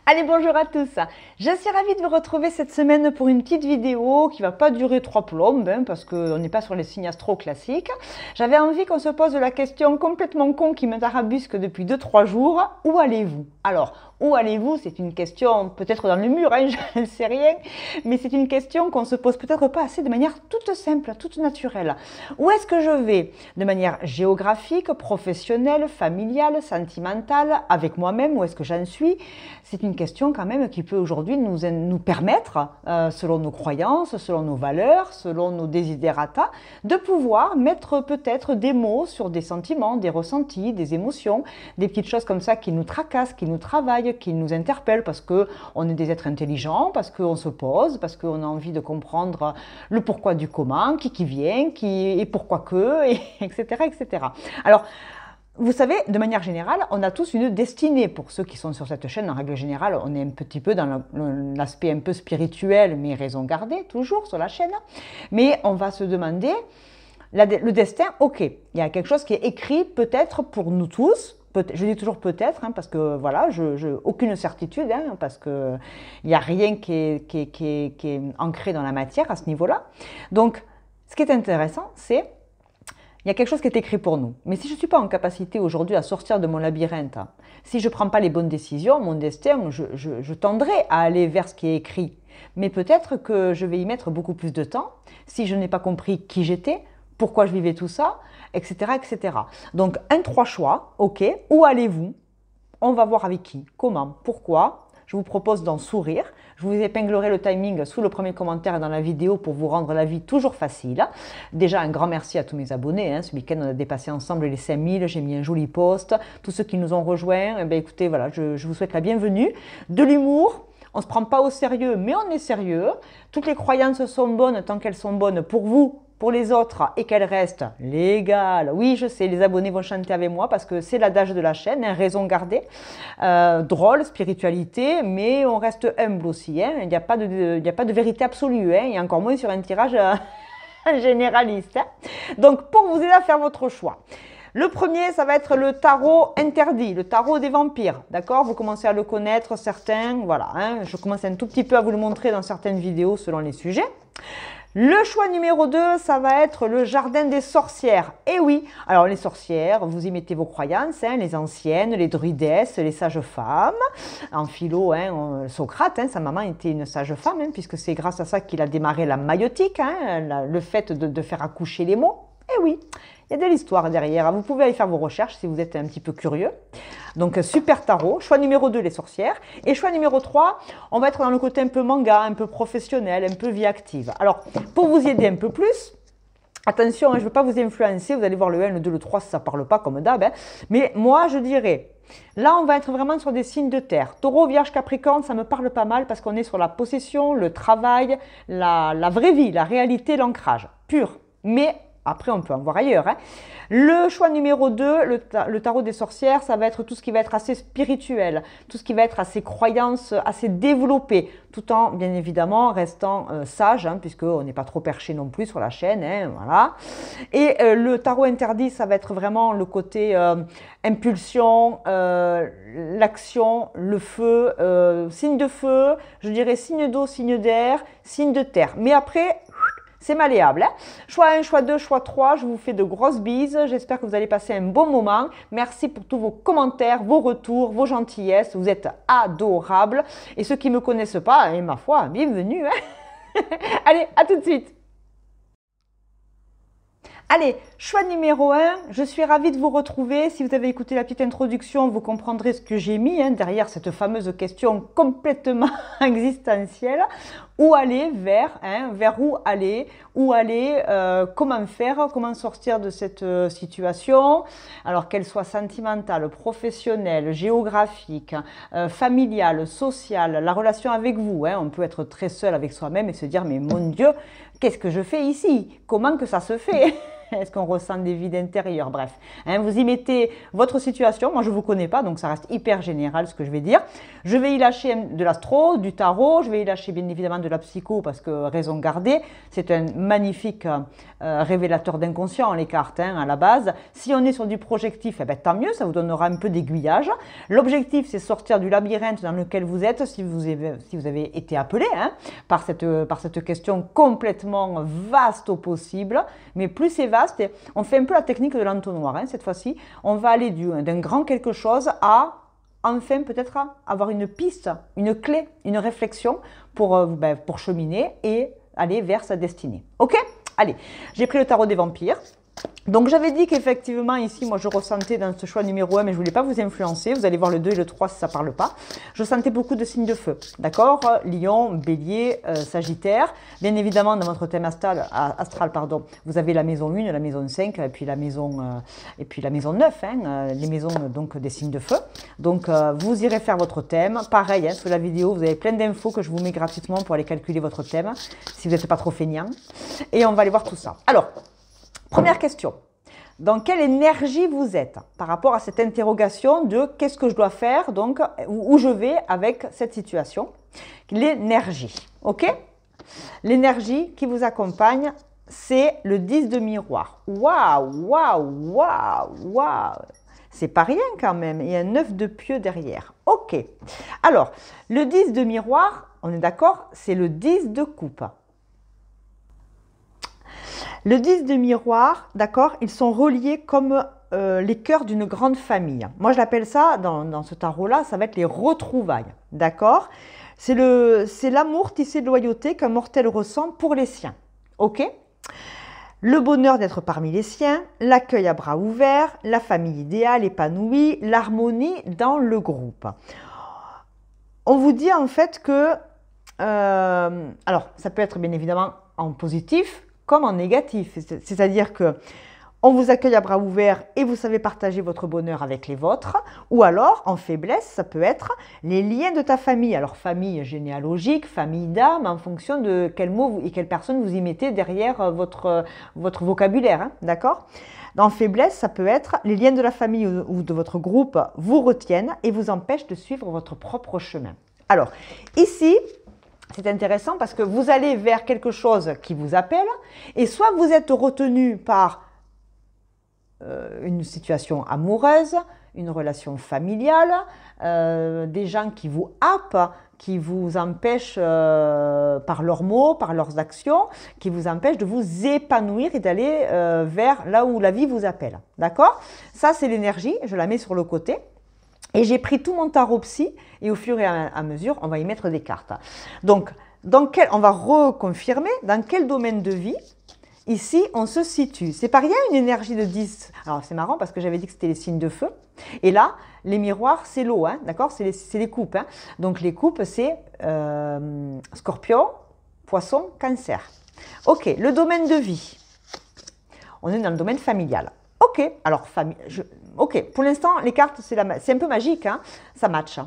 Allez, bonjour à tous. Je suis ravie de vous retrouver cette semaine pour une petite vidéo qui ne va pas durer trois plombes, parce qu'on n'est pas sur les signes astro classiques. J'avais envie qu'on se pose la question complètement con qui me tarabusque depuis 2-3 jours. Où allez-vous? Alors, où allez-vous? C'est une question peut-être dans le mur, hein, je ne sais rien, mais c'est une question qu'on se pose peut-être pas assez de manière toute simple, toute naturelle. Où est-ce que je vais? De manière géographique, professionnelle, familiale, sentimentale, avec moi-même, où est-ce que j'en suis? C'est une question quand même qui peut aujourd'hui nous permettre, selon nos croyances, selon nos valeurs, selon nos desiderata, de pouvoir mettre peut-être des mots sur des sentiments, des ressentis, des émotions, des petites choses comme ça qui nous tracassent, qui nous travaillent, qui nous interpellent parce qu'on est des êtres intelligents, parce qu'on se pose, parce qu'on a envie de comprendre le pourquoi du comment, qui vient, et pourquoi que, etc., etc. Alors, vous savez, de manière générale, on a tous une destinée. Pour ceux qui sont sur cette chaîne, en règle générale, on est un petit peu dans l'aspect un peu spirituel, mais raison gardée, toujours sur la chaîne. Mais on va se demander, le destin, ok, il y a quelque chose qui est écrit peut-être pour nous tous. Je dis toujours peut-être, hein, parce que voilà, aucune certitude, hein, parce qu'il n'y a rien qui est ancré dans la matière à ce niveau-là. Donc, ce qui est intéressant, c'est il y a quelque chose qui est écrit pour nous. Mais si je ne suis pas en capacité aujourd'hui à sortir de mon labyrinthe, si je ne prends pas les bonnes décisions, mon destin, je tendrai à aller vers ce qui est écrit. Mais peut-être que je vais y mettre beaucoup plus de temps si je n'ai pas compris qui j'étais, pourquoi je vivais tout ça, etc., etc. Donc, 3 choix, ok, où allez-vous? On va voir avec qui, comment, pourquoi. Je vous propose d'en sourire. Je vous épinglerai le timing sous le premier commentaire et dans la vidéo pour vous rendre la vie toujours facile. Déjà, un grand merci à tous mes abonnés. Ce week-end, on a dépassé ensemble les 5000. J'ai mis un joli post. Tous ceux qui nous ont rejoints, eh bien, écoutez, voilà, je vous souhaite la bienvenue. De l'humour. On ne se prend pas au sérieux, mais on est sérieux. Toutes les croyances sont bonnes tant qu'elles sont bonnes pour vous, pour les autres, et qu'elles restent légales. Oui, je sais, les abonnés vont chanter avec moi parce que c'est l'adage de la chaîne, hein, raison gardée. Drôle, spiritualité, mais on reste humble aussi. Hein. Il n'y a pas de vérité absolue, hein, et encore moins sur un tirage généraliste. Hein. Donc, pour vous aider à faire votre choix. Le premier, ça va être le tarot interdit, le tarot des vampires, d'accord? Vous commencez à le connaître, certains, voilà, hein, je commence un tout petit peu à vous le montrer dans certaines vidéos selon les sujets. Le choix numéro 2, ça va être le jardin des sorcières. Et oui, alors les sorcières, vous y mettez vos croyances, hein, les anciennes, les druidesses, les sages-femmes. En philo, hein, Socrate, hein, sa maman était une sage-femme, hein, puisque c'est grâce à ça qu'il a démarré la maïotique, hein, le fait de faire accoucher les mots. Et oui, il y a de l'histoire derrière. Vous pouvez aller faire vos recherches si vous êtes un petit peu curieux. Donc, super tarot. Choix numéro 2, les sorcières. Et choix numéro 3, on va être dans le côté un peu manga, un peu professionnel, un peu vie active. Alors, pour vous y aider un peu plus, attention, je ne veux pas vous influencer. Vous allez voir le 1, le 2, le 3, ça ne parle pas comme d'hab. Hein. Mais moi, je dirais, là, on va être vraiment sur des signes de terre. Taureau, Vierge, Capricorne, ça me parle pas mal parce qu'on est sur la possession, le travail, la vraie vie, la réalité, l'ancrage pur. Mais après, on peut en voir ailleurs. Hein. Le choix numéro 2, le tarot des sorcières, ça va être tout ce qui va être assez spirituel, tout ce qui va être assez croyances, assez développé, tout en, bien évidemment, restant sage, hein, puisqu'on n'est pas trop perché non plus sur la chaîne. Hein, voilà. Et le tarot interdit, ça va être vraiment le côté impulsion, l'action, le feu, signe de feu, je dirais signe d'eau, signe d'air, signe de terre. Mais après, c'est malléable. Hein. Choix 1, choix 2, choix 3, je vous fais de grosses bises. J'espère que vous allez passer un bon moment. Merci pour tous vos commentaires, vos retours, vos gentillesses. Vous êtes adorables. Et ceux qui ne me connaissent pas, ma foi, bienvenue. Hein. Allez, à tout de suite. Allez, choix numéro 1, je suis ravie de vous retrouver. Si vous avez écouté la petite introduction, vous comprendrez ce que j'ai mis derrière cette fameuse question complètement existentielle. Où aller vers où aller, comment faire, comment sortir de cette situation, alors qu'elle soit sentimentale, professionnelle, géographique, familiale, sociale, la relation avec vous. On peut être très seul avec soi-même et se dire, mais mon Dieu, qu'est-ce que je fais ici? Comment que ça se fait? Est-ce qu'on ressent des vides intérieurs? Bref, hein, vous y mettez votre situation. Moi, je ne vous connais pas, donc ça reste hyper général ce que je vais dire. Je vais y lâcher de l'astro, du tarot. Je vais y lâcher bien évidemment de la psycho parce que raison gardée. C'est un magnifique révélateur d'inconscient, les cartes, hein, à la base. Si on est sur du projectif, eh ben, tant mieux, ça vous donnera un peu d'aiguillage. L'objectif, c'est sortir du labyrinthe dans lequel vous êtes si vous avez été appelé, hein, par cette question complètement vaste au possible. Mais plus c'est vaste, on fait un peu la technique de l'entonnoir, hein, cette fois-ci. On va aller d'un grand quelque chose à enfin peut-être avoir une piste, une clé, une réflexion pour cheminer et aller vers sa destinée. Ok? Allez, j'ai pris le tarot des vampires. Donc j'avais dit qu'effectivement ici, moi je ressentais dans ce choix numéro 1, mais je ne voulais pas vous influencer, vous allez voir le 2 et le 3 si ça ne parle pas. Je sentais beaucoup de signes de feu, d'accord? Lion, bélier, sagittaire. Bien évidemment, dans votre thème astral, vous avez la maison 1, la maison 5, et puis la maison 9, hein, les maisons donc, des signes de feu. Donc vous irez faire votre thème. Pareil, hein, sous la vidéo, vous avez plein d'infos que je vous mets gratuitement pour aller calculer votre thème, si vous n'êtes pas trop feignant. Et on va aller voir tout ça. Alors, première question, dans quelle énergie vous êtes par rapport à cette interrogation de qu'est-ce que je dois faire, donc où je vais avec cette situation? L'énergie, ok? L'énergie qui vous accompagne, c'est le 10 de miroir. Waouh, waouh, waouh, waouh! C'est pas rien quand même, il y a un 9 de pieux derrière. Ok, alors le 10 de miroir, on est d'accord, c'est le 10 de coupe. Le 10 de miroir, d'accord, ils sont reliés comme les cœurs d'une grande famille. Moi, je l'appelle ça, dans ce tarot-là, ça va être les retrouvailles, d'accord? C'est l'amour tissé de loyauté qu'un mortel ressent pour les siens, ok? Le bonheur d'être parmi les siens, l'accueil à bras ouverts, la famille idéale épanouie, l'harmonie dans le groupe. On vous dit en fait que, alors ça peut être bien évidemment en positif, comme en négatif, c'est-à-dire que on vous accueille à bras ouverts et vous savez partager votre bonheur avec les vôtres, ou alors en faiblesse, ça peut être les liens de ta famille, alors famille généalogique, famille d'âme, en fonction de quel mot et quelle personne vous y mettez derrière votre vocabulaire, hein, d'accord? En faiblesse, ça peut être les liens de la famille ou de votre groupe vous retiennent et vous empêchent de suivre votre propre chemin. Alors, ici, c'est intéressant parce que vous allez vers quelque chose qui vous appelle et soit vous êtes retenu par une situation amoureuse, une relation familiale, des gens qui vous happent, qui vous empêchent par leurs mots, par leurs actions, qui vous empêchent de vous épanouir et d'aller vers là où la vie vous appelle. D'accord? Ça, c'est l'énergie, je la mets sur le côté. Et j'ai pris tout mon tarot psy et au fur et à mesure, on va y mettre des cartes. Donc, on va reconfirmer dans quel domaine de vie, ici, on se situe. C'est pas rien une énergie de 10. Alors, c'est marrant parce que j'avais dit que c'était les signes de feu. Et là, les miroirs, c'est l'eau, hein, d'accord? C'est les coupes. Hein. Donc, les coupes, c'est Scorpion, Poisson, Cancer. Ok, le domaine de vie. On est dans le domaine familial. Ok, alors, ok, pour l'instant, les cartes, c'est un peu magique, hein, ça match.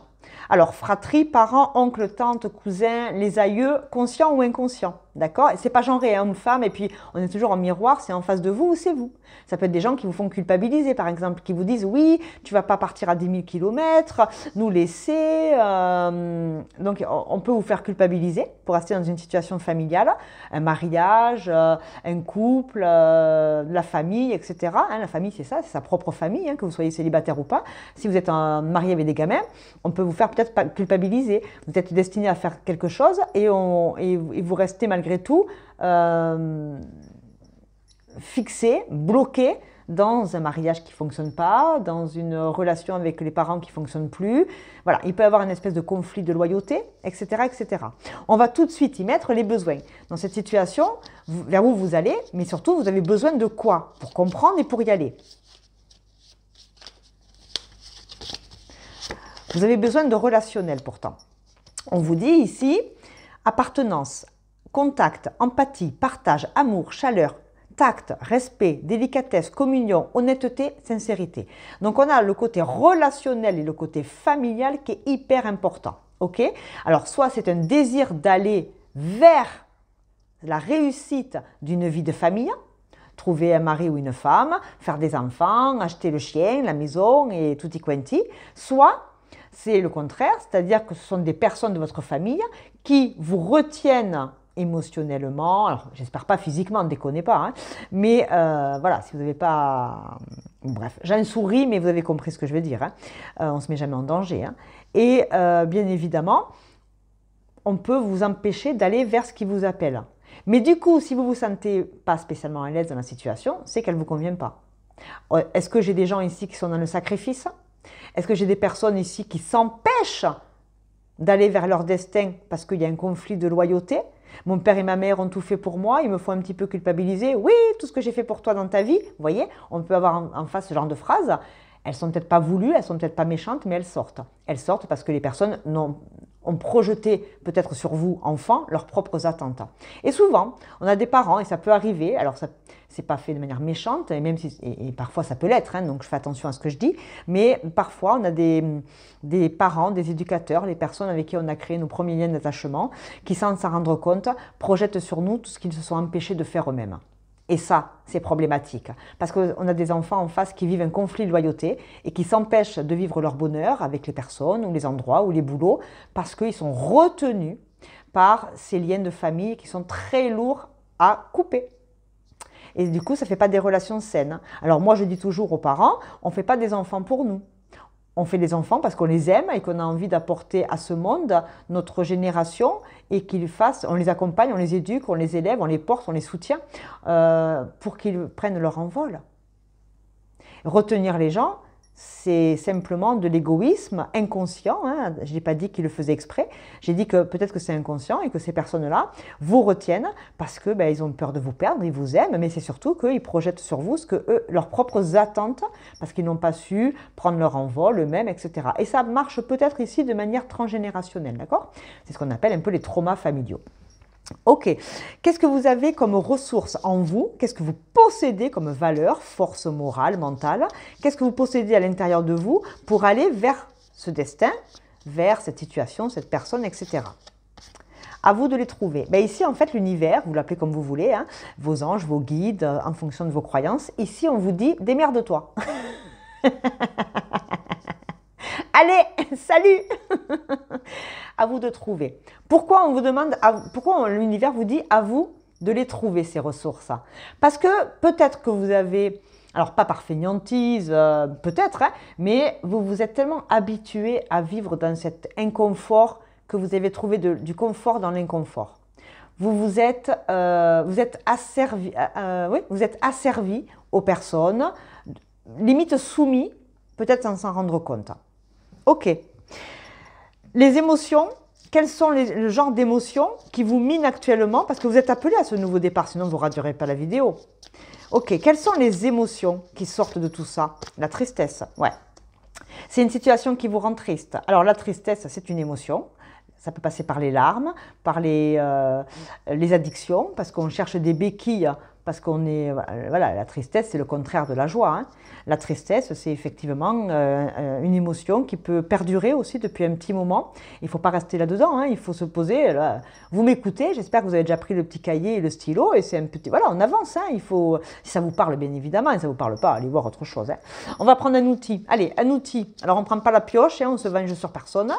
Alors, fratrie, parents, oncles, tantes, cousins, les aïeux, conscients ou inconscients, d'accord? C'est pas genré, homme, femme, et puis on est toujours en miroir, c'est en face de vous ou c'est vous. Ça peut être des gens qui vous font culpabiliser, par exemple, qui vous disent, oui, tu vas pas partir à 10 000 km, nous laisser. Donc, on peut vous faire culpabiliser pour rester dans une situation familiale, un mariage, un couple, la famille, etc. Hein, la famille, c'est ça, c'est sa propre famille, hein, que vous soyez célibataire ou pas. Si vous êtes marié avec des gamins, on peut vous faire peut-être culpabiliser. Vous êtes destiné à faire quelque chose et vous restez malgré tout fixé, bloqué dans un mariage qui ne fonctionne pas, dans une relation avec les parents qui ne fonctionne plus. Voilà, il peut y avoir une espèce de conflit de loyauté, etc., etc. On va tout de suite y mettre les besoins. Dans cette situation, vers où vous allez, mais surtout, vous avez besoin de quoi pour comprendre et pour y aller? Vous avez besoin de relationnel pourtant. On vous dit ici, appartenance, contact, empathie, partage, amour, chaleur, tact, respect, délicatesse, communion, honnêteté, sincérité. Donc on a le côté relationnel et le côté familial qui est hyper important. Ok? Alors soit c'est un désir d'aller vers la réussite d'une vie de famille, trouver un mari ou une femme, faire des enfants, acheter le chien, la maison et tutti quanti. Soit c'est le contraire, c'est-à-dire que ce sont des personnes de votre famille qui vous retiennent émotionnellement, alors j'espère pas physiquement, ne déconnez pas, hein, mais voilà, si vous n'avez pas... Bref, j'en souris, mais vous avez compris ce que je veux dire, hein. On ne se met jamais en danger. Hein. Et bien évidemment, on peut vous empêcher d'aller vers ce qui vous appelle. Mais du coup, si vous ne vous sentez pas spécialement à l'aise dans la situation, c'est qu'elle ne vous convient pas. Est-ce que j'ai des gens ici qui sont dans le sacrifice? Est-ce que j'ai des personnes ici qui s'empêchent d'aller vers leur destin parce qu'il y a un conflit de loyauté? Mon père et ma mère ont tout fait pour moi, il me faut un petit peu culpabiliser. Oui, tout ce que j'ai fait pour toi dans ta vie. Vous voyez, on peut avoir en face ce genre de phrases. Elles ne sont peut-être pas voulues, elles ne sont peut-être pas méchantes, mais elles sortent. Elles sortent parce que les personnes ont projeté peut-être sur vous, enfants, leurs propres attentes. Et souvent, on a des parents, et ça peut arriver, alors ça c'est pas fait de manière méchante, et même si, et parfois ça peut l'être, hein, donc je fais attention à ce que je dis, mais parfois on a des parents, des éducateurs, les personnes avec qui on a créé nos premiers liens d'attachement, qui sans s'en rendre compte, projettent sur nous tout ce qu'ils se sont empêchés de faire eux-mêmes. Et ça, c'est problématique, parce qu'on a des enfants en face qui vivent un conflit de loyauté et qui s'empêchent de vivre leur bonheur avec les personnes ou les endroits ou les boulots, parce qu'ils sont retenus par ces liens de famille qui sont très lourds à couper. Et du coup, ça ne fait pas des relations saines. Alors moi, je dis toujours aux parents, on ne fait pas des enfants pour nous. On fait des enfants parce qu'on les aime et qu'on a envie d'apporter à ce monde notre génération et qu'ils fassent, on les accompagne, on les éduque, on les élève, on les porte, on les soutient pour qu'ils prennent leur envol. Retenir les gens, c'est simplement de l'égoïsme inconscient. Hein. Je n'ai pas dit qu'ils le faisaient exprès. J'ai dit que peut-être que c'est inconscient et que ces personnes-là vous retiennent parce que ils ont peur de vous perdre, ils vous aiment, mais c'est surtout qu'ils projettent sur vous ce que eux, leurs propres attentes, parce qu'ils n'ont pas su prendre leur envol eux-mêmes, etc. Et ça marche peut-être ici de manière transgénérationnelle, d'accord? C'est ce qu'on appelle un peu les traumas familiaux. Ok, qu'est-ce que vous avez comme ressources en vous? Qu'est-ce que vous possédez comme valeur, force morale, mentale? Qu'est-ce que vous possédez à l'intérieur de vous pour aller vers ce destin, vers cette situation, cette personne, etc. À vous de les trouver. Ici, en fait, l'univers, vous l'appelez comme vous voulez, hein, vos anges, vos guides, en fonction de vos croyances. Ici, on vous dit « démerde-toi ». Allez, salut. À vous de trouver. Pourquoi on vous demande, pourquoi l'univers vous dit à vous de les trouver, ces ressources? Parce que peut-être que vous avez, alors pas par fainéantise, peut-être, hein, mais vous vous êtes tellement habitué à vivre dans cet inconfort que vous avez trouvé du confort dans l'inconfort. Vous êtes asservi, oui, vous êtes asservi aux personnes, limite soumis, peut-être sans s'en rendre compte. Ok. Les émotions, quels sont le genre d'émotions qui vous minent actuellement? Parce que vous êtes appelé à ce nouveau départ, sinon vous ne raterez pas la vidéo. Ok, quelles sont les émotions qui sortent de tout ça? La tristesse, ouais. C'est une situation qui vous rend triste. Alors la tristesse, c'est une émotion. Ça peut passer par les larmes, par les addictions, parce qu'on cherche des béquilles, parce qu'on est... Voilà, la tristesse, c'est le contraire de la joie. Hein. La tristesse, c'est effectivement une émotion qui peut perdurer aussi depuis un petit moment. Il ne faut pas rester là-dedans, hein. Il faut se poser. Là. Vous m'écoutez, j'espère que vous avez déjà pris le petit cahier et le stylo, et c'est un petit... Voilà, on avance, hein. Il faut... Si ça vous parle, bien évidemment, et si ça ne vous parle pas, allez voir autre chose. Hein. On va prendre un outil. Allez, un outil. Alors, on ne prend pas la pioche, hein, on se venge sur personne.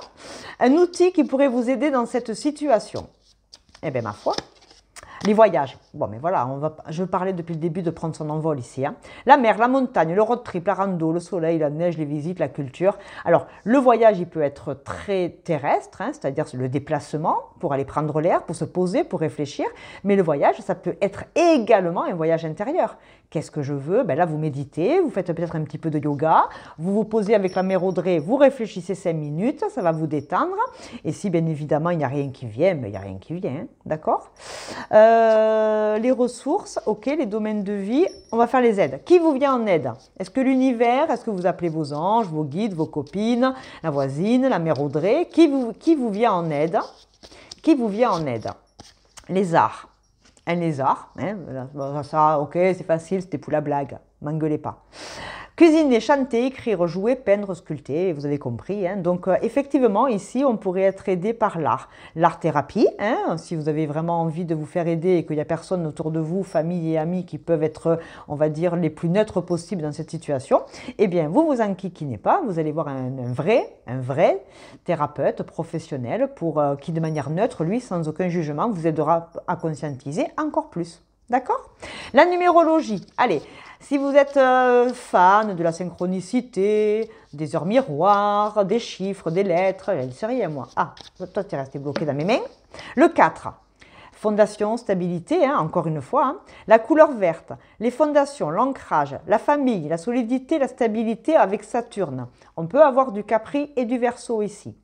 Un outil qui pourrait vous aider dans cette situation. Eh bien, ma foi... Les voyages. Bon, mais voilà, je parlais depuis le début de prendre son envol ici. Hein. La mer, la montagne, le road trip, la rando, le soleil, la neige, les visites, la culture. Alors, le voyage, il peut être très terrestre, hein, c'est-à-dire le déplacement pour aller prendre l'air, pour se poser, pour réfléchir. Mais le voyage, ça peut être également un voyage intérieur. Qu'est-ce que je veux? Là, vous méditez, vous faites peut-être un petit peu de yoga, vous vous posez avec la mère Audrey, vous réfléchissez 5 minutes, ça va vous détendre. Et si, bien évidemment, il n'y a rien qui vient, il n'y a rien qui vient, hein, d'accord? Les ressources, ok, les domaines de vie, on va faire les aides. Qui vous vient en aide? Est-ce que l'univers, est-ce que vous appelez vos anges, vos guides, vos copines, la voisine, la mère Audrey? Qui vous vient en aide? Qui vous vient en aide? Les arts. Un lézard, hein, ça, ok, c'est facile, c'était pour la blague, m'engueulez pas. Cuisiner, chanter, écrire, jouer, peindre, sculpter, vous avez compris. Hein. Donc effectivement, ici, on pourrait être aidé par l'art. L'art-thérapie, hein, si vous avez vraiment envie de vous faire aider et qu'il n'y a personne autour de vous, famille et amis, qui peuvent être, on va dire, les plus neutres possibles dans cette situation, eh bien, vous vous enquiquinez pas, vous allez voir un vrai thérapeute professionnel qui, de manière neutre, lui, sans aucun jugement, vous aidera à conscientiser encore plus. D'accord? La numérologie, allez, si vous êtes fan de la synchronicité, des heures miroirs, des chiffres, des lettres, je ne sais rien moi. Ah, toi tu es resté bloqué dans mes mains. Le 4, fondation, stabilité, hein, encore une fois. Hein. La couleur verte, les fondations, l'ancrage, la famille, la solidité, la stabilité avec Saturne. On peut avoir du Capri et du Verseau ici.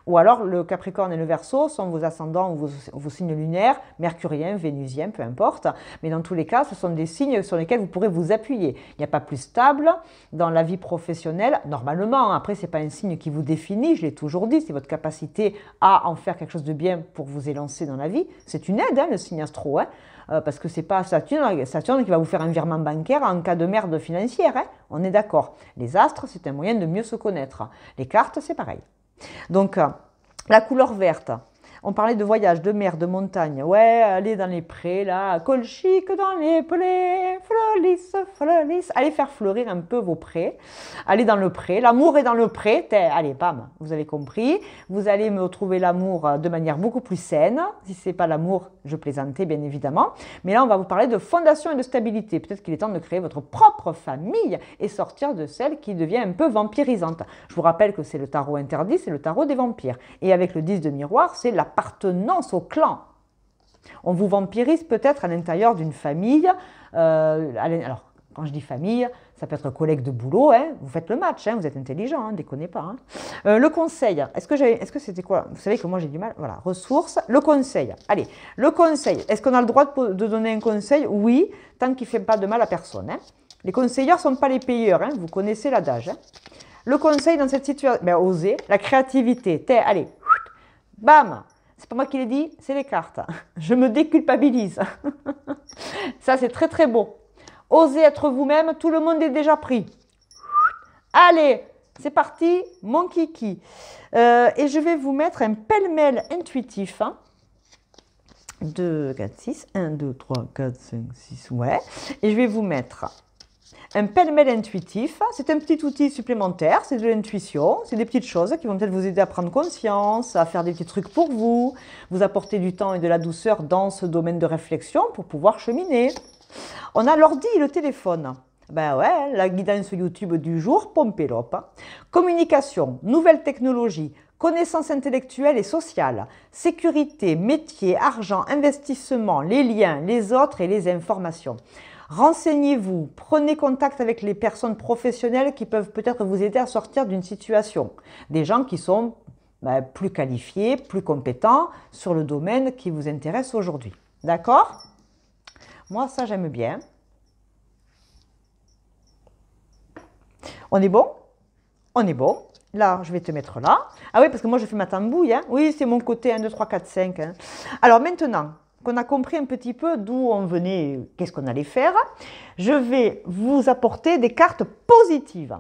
Ou alors le Capricorne et le Verseau sont vos ascendants ou vos signes lunaires, mercurien, vénusien, peu importe. Mais dans tous les cas, ce sont des signes sur lesquels vous pourrez vous appuyer. Il n'y a pas plus stable dans la vie professionnelle, normalement. Après, ce n'est pas un signe qui vous définit, je l'ai toujours dit, c'est votre capacité à en faire quelque chose de bien pour vous élancer dans la vie. C'est une aide, hein, le signe astro, hein. Parce que ce n'est pas Saturne qui va vous faire un virement bancaire en cas de merde financière. Hein. On est d'accord. Les astres, c'est un moyen de mieux se connaître. Les cartes, c'est pareil. Donc, la couleur verte, on parlait de voyage, de mer, de montagne. Ouais, aller dans les prés, là, colchique dans les prés, fleurissent, fleurissent. Allez faire fleurir un peu vos prés. Allez dans le pré. L'amour est dans le pré. Allez, bam, vous avez compris. Vous allez me retrouver l'amour de manière beaucoup plus saine. Si ce n'est pas l'amour, je plaisantais, bien évidemment. Mais là, on va vous parler de fondation et de stabilité. Peut-être qu'il est temps de créer votre propre famille et sortir de celle qui devient un peu vampirisante. Je vous rappelle que c'est le tarot interdit, c'est le tarot des vampires. Et avec le 10 de miroir, c'est l'appartenance au clan. On vous vampirise peut-être à l'intérieur d'une famille. Alors, quand je dis famille, ça peut être collègue de boulot. Hein, vous faites le match, hein, vous êtes intelligent, hein, déconnez pas. Hein. Le conseil, est-ce que c'était quoi? Vous savez que moi j'ai du mal. Voilà, ressources. Le conseil. Allez, le conseil. Est-ce qu'on a le droit de donner un conseil? Oui, tant qu'il ne fait pas de mal à personne. Hein. Les conseilleurs ne sont pas les payeurs. Hein, vous connaissez l'adage. Hein. Le conseil dans cette situation, ben, oser, la créativité. Allez, bam! C'est pas moi qui l'ai dit, c'est les cartes. Je me déculpabilise. Ça, c'est très, très beau. Osez être vous-même, tout le monde est déjà pris. Allez, c'est parti, mon kiki. Et je vais vous mettre un pêle-mêle intuitif. Hein. 2, 4, 6. 1, 2, 3, 4, 5, 6. Ouais. Et je vais vous mettre un pêle-mêle intuitif, c'est un petit outil supplémentaire, c'est de l'intuition, c'est des petites choses qui vont peut-être vous aider à prendre conscience, à faire des petits trucs pour vous, vous apporter du temps et de la douceur dans ce domaine de réflexion pour pouvoir cheminer. On a l'ordi et le téléphone. Ben ouais, la guidance YouTube du jour, Pompelope. Communication, nouvelles technologies, connaissances intellectuelles et sociales, sécurité, métier, argent, investissement, les liens, les autres et les informations. Renseignez-vous, prenez contact avec les personnes professionnelles qui peuvent peut-être vous aider à sortir d'une situation. Des gens qui sont plus qualifiés, plus compétents sur le domaine qui vous intéresse aujourd'hui. D'accord? Moi, ça, j'aime bien. On est bon? On est bon. Là, je vais te mettre là. Ah oui, parce que moi, je fais ma tambouille. Hein. Oui, c'est mon côté 1, 2, 3, 4, 5. Hein. Alors maintenant qu'on a compris un petit peu d'où on venait, qu'est-ce qu'on allait faire, je vais vous apporter des cartes positives.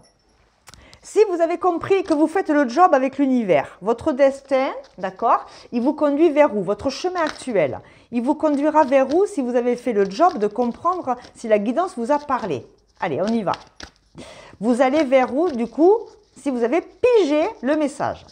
Si vous avez compris que vous faites le job avec l'univers, votre destin, d'accord, il vous conduit vers où? Votre chemin actuel, il vous conduira vers où si vous avez fait le job de comprendre si la guidance vous a parlé. Allez, on y va. Vous allez vers où, du coup, si vous avez pigé le message?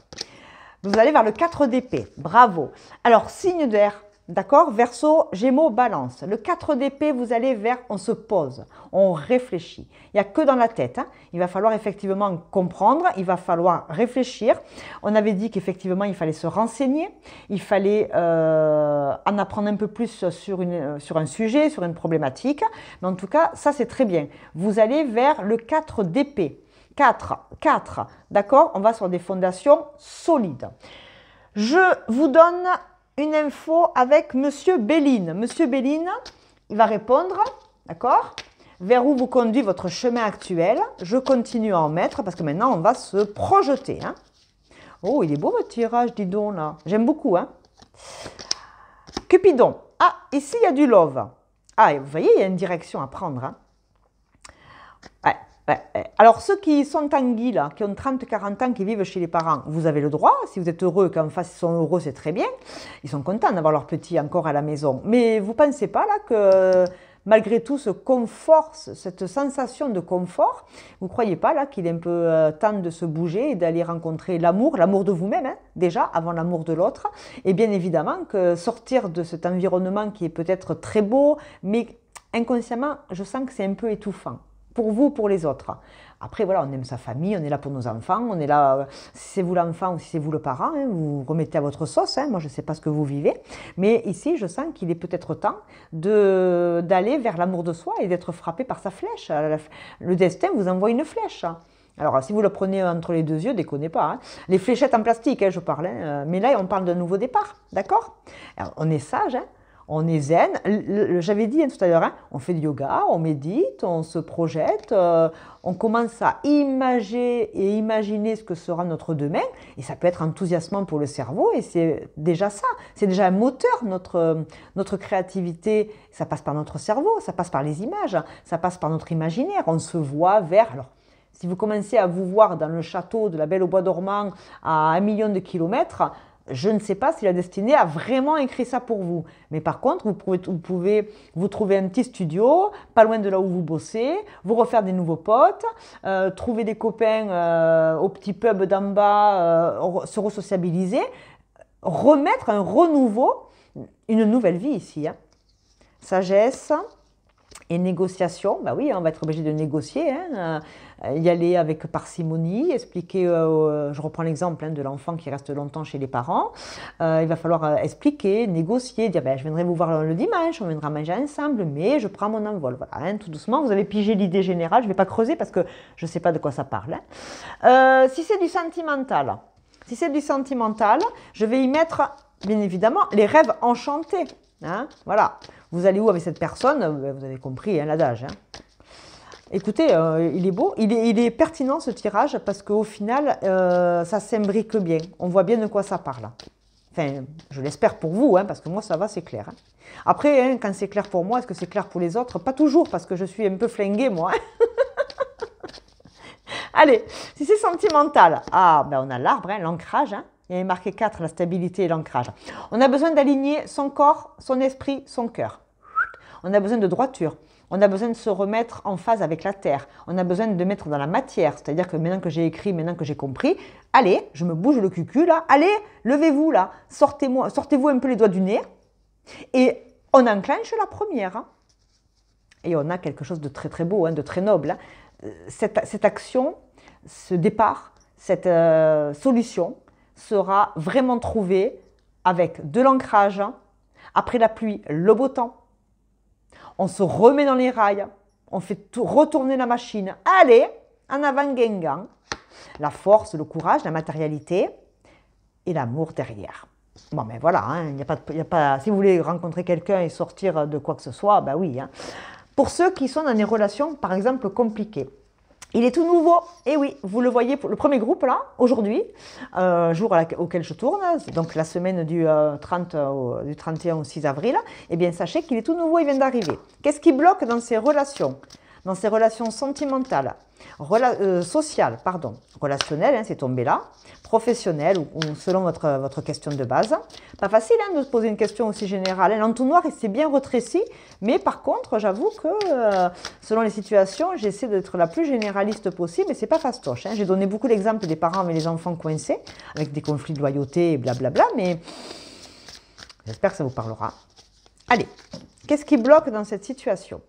Vous allez vers le 4 d'épée. Bravo. Alors, signe d'air. D'accord? Verseau, Gémeaux, Balance. Le 4 d'épée, vous allez vers, on se pose, on réfléchit. Il n'y a que dans la tête. Hein. Il va falloir effectivement comprendre, il va falloir réfléchir. On avait dit qu'effectivement, il fallait se renseigner, il fallait en apprendre un peu plus sur un sujet, sur une problématique. Mais en tout cas, ça, c'est très bien. Vous allez vers le 4 d'épée. 4, d'accord? On va sur des fondations solides. Je vous donne une info avec Monsieur Béline. Monsieur Béline, il va répondre, d'accord? Vers où vous conduit votre chemin actuel. Je continue à en mettre parce que maintenant, on va se projeter. Hein. Oh, il est beau votre tirage, dis donc, là. J'aime beaucoup. Hein. Cupidon. Ah, ici, il y a du love. Ah, vous voyez, il y a une direction à prendre. Hein. Ouais. Ouais, alors ceux qui sont tanguis là, qui ont 30-40 ans, qui vivent chez les parents, vous avez le droit, si vous êtes heureux, qu'en face ils sont heureux, c'est très bien. Ils sont contents d'avoir leur petit encore à la maison. Mais vous ne pensez pas là que malgré tout ce confort, cette sensation de confort, vous ne croyez pas là qu'il est un peu temps de se bouger et d'aller rencontrer l'amour de vous-même, hein, déjà, avant l'amour de l'autre. Et bien évidemment que sortir de cet environnement qui est peut-être très beau, mais inconsciemment, je sens que c'est un peu étouffant. Pour vous, pour les autres. Après, voilà, on aime sa famille, on est là pour nos enfants, on est là, si c'est vous l'enfant ou si c'est vous le parent, hein, vous remettez à votre sauce, hein, moi je ne sais pas ce que vous vivez, mais ici, je sens qu'il est peut-être temps d'aller vers l'amour de soi et d'être frappé par sa flèche. Le destin vous envoie une flèche. Alors, si vous le prenez entre les deux yeux, déconnez pas. Hein. Les fléchettes en plastique, hein, je parle, hein, mais là, on parle d'un nouveau départ, d'accord? On est sage, hein. On est zen, j'avais dit tout à l'heure, hein, on fait du yoga, on médite, on se projette, on commence à imaginer ce que sera notre demain, et ça peut être enthousiasmant pour le cerveau, et c'est déjà ça, c'est déjà un moteur, notre créativité, ça passe par notre cerveau, ça passe par les images, ça passe par notre imaginaire, on se voit vers... Alors, si vous commencez à vous voir dans le château de la Belle au Bois dormant à 1 million de kilomètres, je ne sais pas si la destinée a vraiment écrit ça pour vous. Mais par contre, vous pouvez vous trouver un petit studio, pas loin de là où vous bossez, vous refaire des nouveaux potes, trouver des copains au petit pub d'en bas, se resociabiliser, remettre un renouveau, une nouvelle vie ici. Hein. Sagesse et négociation, bah oui, on va être obligé de négocier, hein, y aller avec parcimonie, expliquer, je reprends l'exemple hein, de l'enfant qui reste longtemps chez les parents, il va falloir expliquer, négocier, dire ben, je viendrai vous voir le dimanche, on viendra manger ensemble, mais je prends mon envol, voilà, hein, tout doucement, vous avez pigé l'idée générale, je ne vais pas creuser parce que je ne sais pas de quoi ça parle. Hein. Si c'est du sentimental, je vais y mettre, bien évidemment, les rêves enchantés. Hein, voilà, vous allez où avec cette personne? Vous avez compris hein, l'adage. Hein. Écoutez, il est beau, il est pertinent ce tirage parce qu'au final, ça s'imbrique bien. On voit bien de quoi ça parle. Enfin, je l'espère pour vous, hein, parce que moi ça va, c'est clair. Hein. Après, hein, quand c'est clair pour moi, est-ce que c'est clair pour les autres? Pas toujours, parce que je suis un peu flinguée, moi. Hein. Allez, si c'est sentimental, ben on a l'arbre, hein, l'ancrage. Hein. Il y avait marqué 4, la stabilité et l'ancrage. On a besoin d'aligner son corps, son esprit, son cœur. On a besoin de droiture. On a besoin de se remettre en phase avec la terre. On a besoin de mettre dans la matière. C'est-à-dire que maintenant que j'ai écrit, maintenant que j'ai compris, allez, je me bouge le cucu là. Allez, levez-vous là. Sortez-vous un peu les doigts du nez. Et on enclenche la première. Hein. Et on a quelque chose de très très beau, hein, de très noble. Hein. Cette action, ce départ, cette solution, sera vraiment trouvé avec de l'ancrage, après la pluie, le beau temps. On se remet dans les rails, on fait retourner la machine. Allez, en avant Guingamp. La force, le courage, la matérialité et l'amour derrière. Bon, ben voilà, hein, y a pas, si vous voulez rencontrer quelqu'un et sortir de quoi que ce soit, ben oui. Hein. Pour ceux qui sont dans des relations, par exemple, compliquées, il est tout nouveau, et oui, vous le voyez, pour le premier groupe là, aujourd'hui, jour auquel je tourne, donc la semaine du 31 au 6 avril, eh bien sachez qu'il est tout nouveau, il vient d'arriver. Qu'est-ce qui bloque dans ces relations sentimentales, sociales, pardon, relationnelles, hein, c'est tombé là, professionnelles ou selon votre question de base. Pas facile hein, de se poser une question aussi générale. L'entonnoir, il s'est bien retréci, mais par contre, j'avoue que selon les situations, j'essaie d'être la plus généraliste possible et c'est pas fastoche. Hein. J'ai donné beaucoup d'exemples des parents avec les enfants coincés, avec des conflits de loyauté et blablabla, mais j'espère que ça vous parlera. Allez, qu'est-ce qui bloque dans cette situation?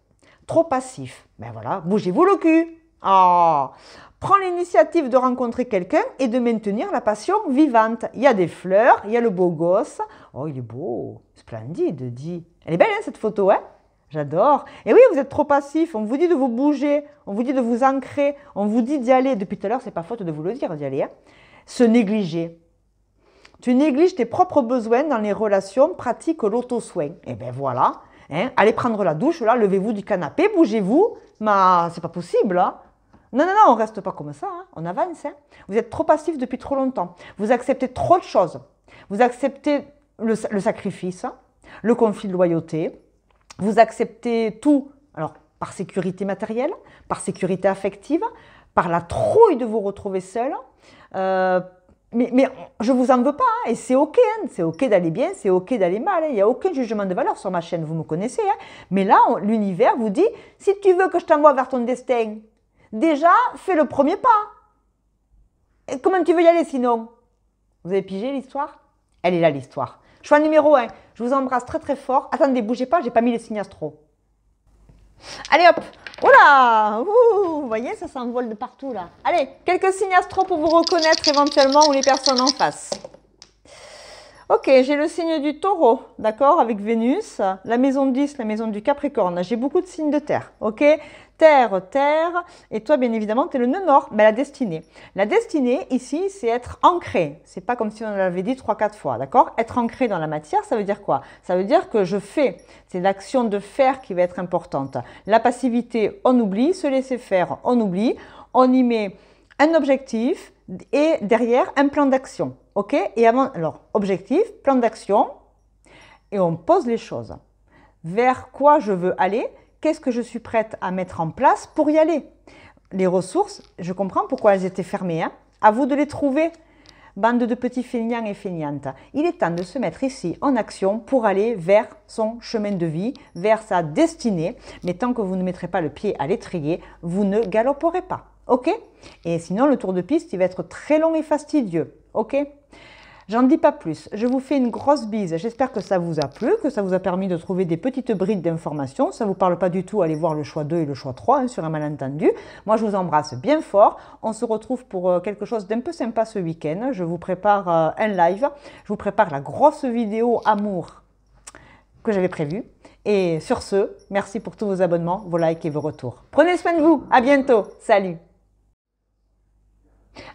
Trop passif. Ben voilà, bougez-vous le cul. Ah, prends l'initiative de rencontrer quelqu'un et de maintenir la passion vivante. Il y a des fleurs, il y a le beau gosse. Oh, il est beau, splendide, dit. Elle est belle, hein, cette photo, hein? J'adore. Et oui, vous êtes trop passif. On vous dit de vous bouger, on vous dit de vous ancrer, on vous dit d'y aller. Depuis tout à l'heure, c'est pas faute de vous le dire, d'y aller. Hein? Se négliger. Tu négliges tes propres besoins dans les relations, pratique l'auto-soin. Et bien voilà. Hein, allez prendre la douche, là, levez-vous du canapé, bougez-vous. Mais c'est pas possible, hein. Non, on ne reste pas comme ça, hein. On avance. Hein. Vous êtes trop passif depuis trop longtemps. Vous acceptez trop de choses. Vous acceptez le sacrifice, le conflit de loyauté. Vous acceptez tout. Alors, par sécurité matérielle, par sécurité affective, par la trouille de vous retrouver seul. Mais je ne vous en veux pas, hein, et c'est ok, hein, c'est ok d'aller bien, c'est ok d'aller mal, hein, il n'y a aucun jugement de valeur sur ma chaîne, vous me connaissez. Hein, mais là, l'univers vous dit, si tu veux que je t'envoie vers ton destin, déjà, fais le premier pas. Et comment tu veux y aller sinon? Vous avez pigé l'histoire? Elle est là l'histoire. Choix numéro 1, je vous embrasse très très fort. Attendez, bougez pas, j'ai pas mis les signes astro. Allez hop, oula, vous voyez, ça s'envole de partout là. Allez, quelques signes astro pour vous reconnaître éventuellement ou les personnes en face. Ok, j'ai le signe du taureau, d'accord, avec Vénus, la maison 10, la maison du Capricorne. J'ai beaucoup de signes de terre, ok? Terre, terre, et toi, bien évidemment, tu es le nœud nord, mais la destinée. La destinée, ici, c'est être ancré. C'est pas comme si on l'avait dit 3-4 fois, d'accord? Être ancré dans la matière, ça veut dire quoi? Ça veut dire que je fais. C'est l'action de faire qui va être importante. La passivité, on oublie. Se laisser faire, on oublie. On y met un objectif et derrière, un plan d'action. Ok? Et avant, alors, objectif, plan d'action, et on pose les choses. Vers quoi je veux aller? Qu'est-ce que je suis prête à mettre en place pour y aller? Les ressources, je comprends pourquoi elles étaient fermées. Hein? À vous de les trouver, bande de petits feignants et feignantes. Il est temps de se mettre ici en action pour aller vers son chemin de vie, vers sa destinée. Mais tant que vous ne mettrez pas le pied à l'étrier, vous ne galoperez pas. Ok? Et sinon, le tour de piste, il va être très long et fastidieux. Ok? J'en dis pas plus, je vous fais une grosse bise, j'espère que ça vous a plu, que ça vous a permis de trouver des petites brides d'informations, ça ne vous parle pas du tout, allez voir le choix 2 et le choix 3 hein, sur un malentendu. Moi je vous embrasse bien fort, on se retrouve pour quelque chose d'un peu sympa ce week-end, je vous prépare un live, je vous prépare la grosse vidéo amour que j'avais prévue. Et sur ce, merci pour tous vos abonnements, vos likes et vos retours. Prenez soin de vous, à bientôt, salut!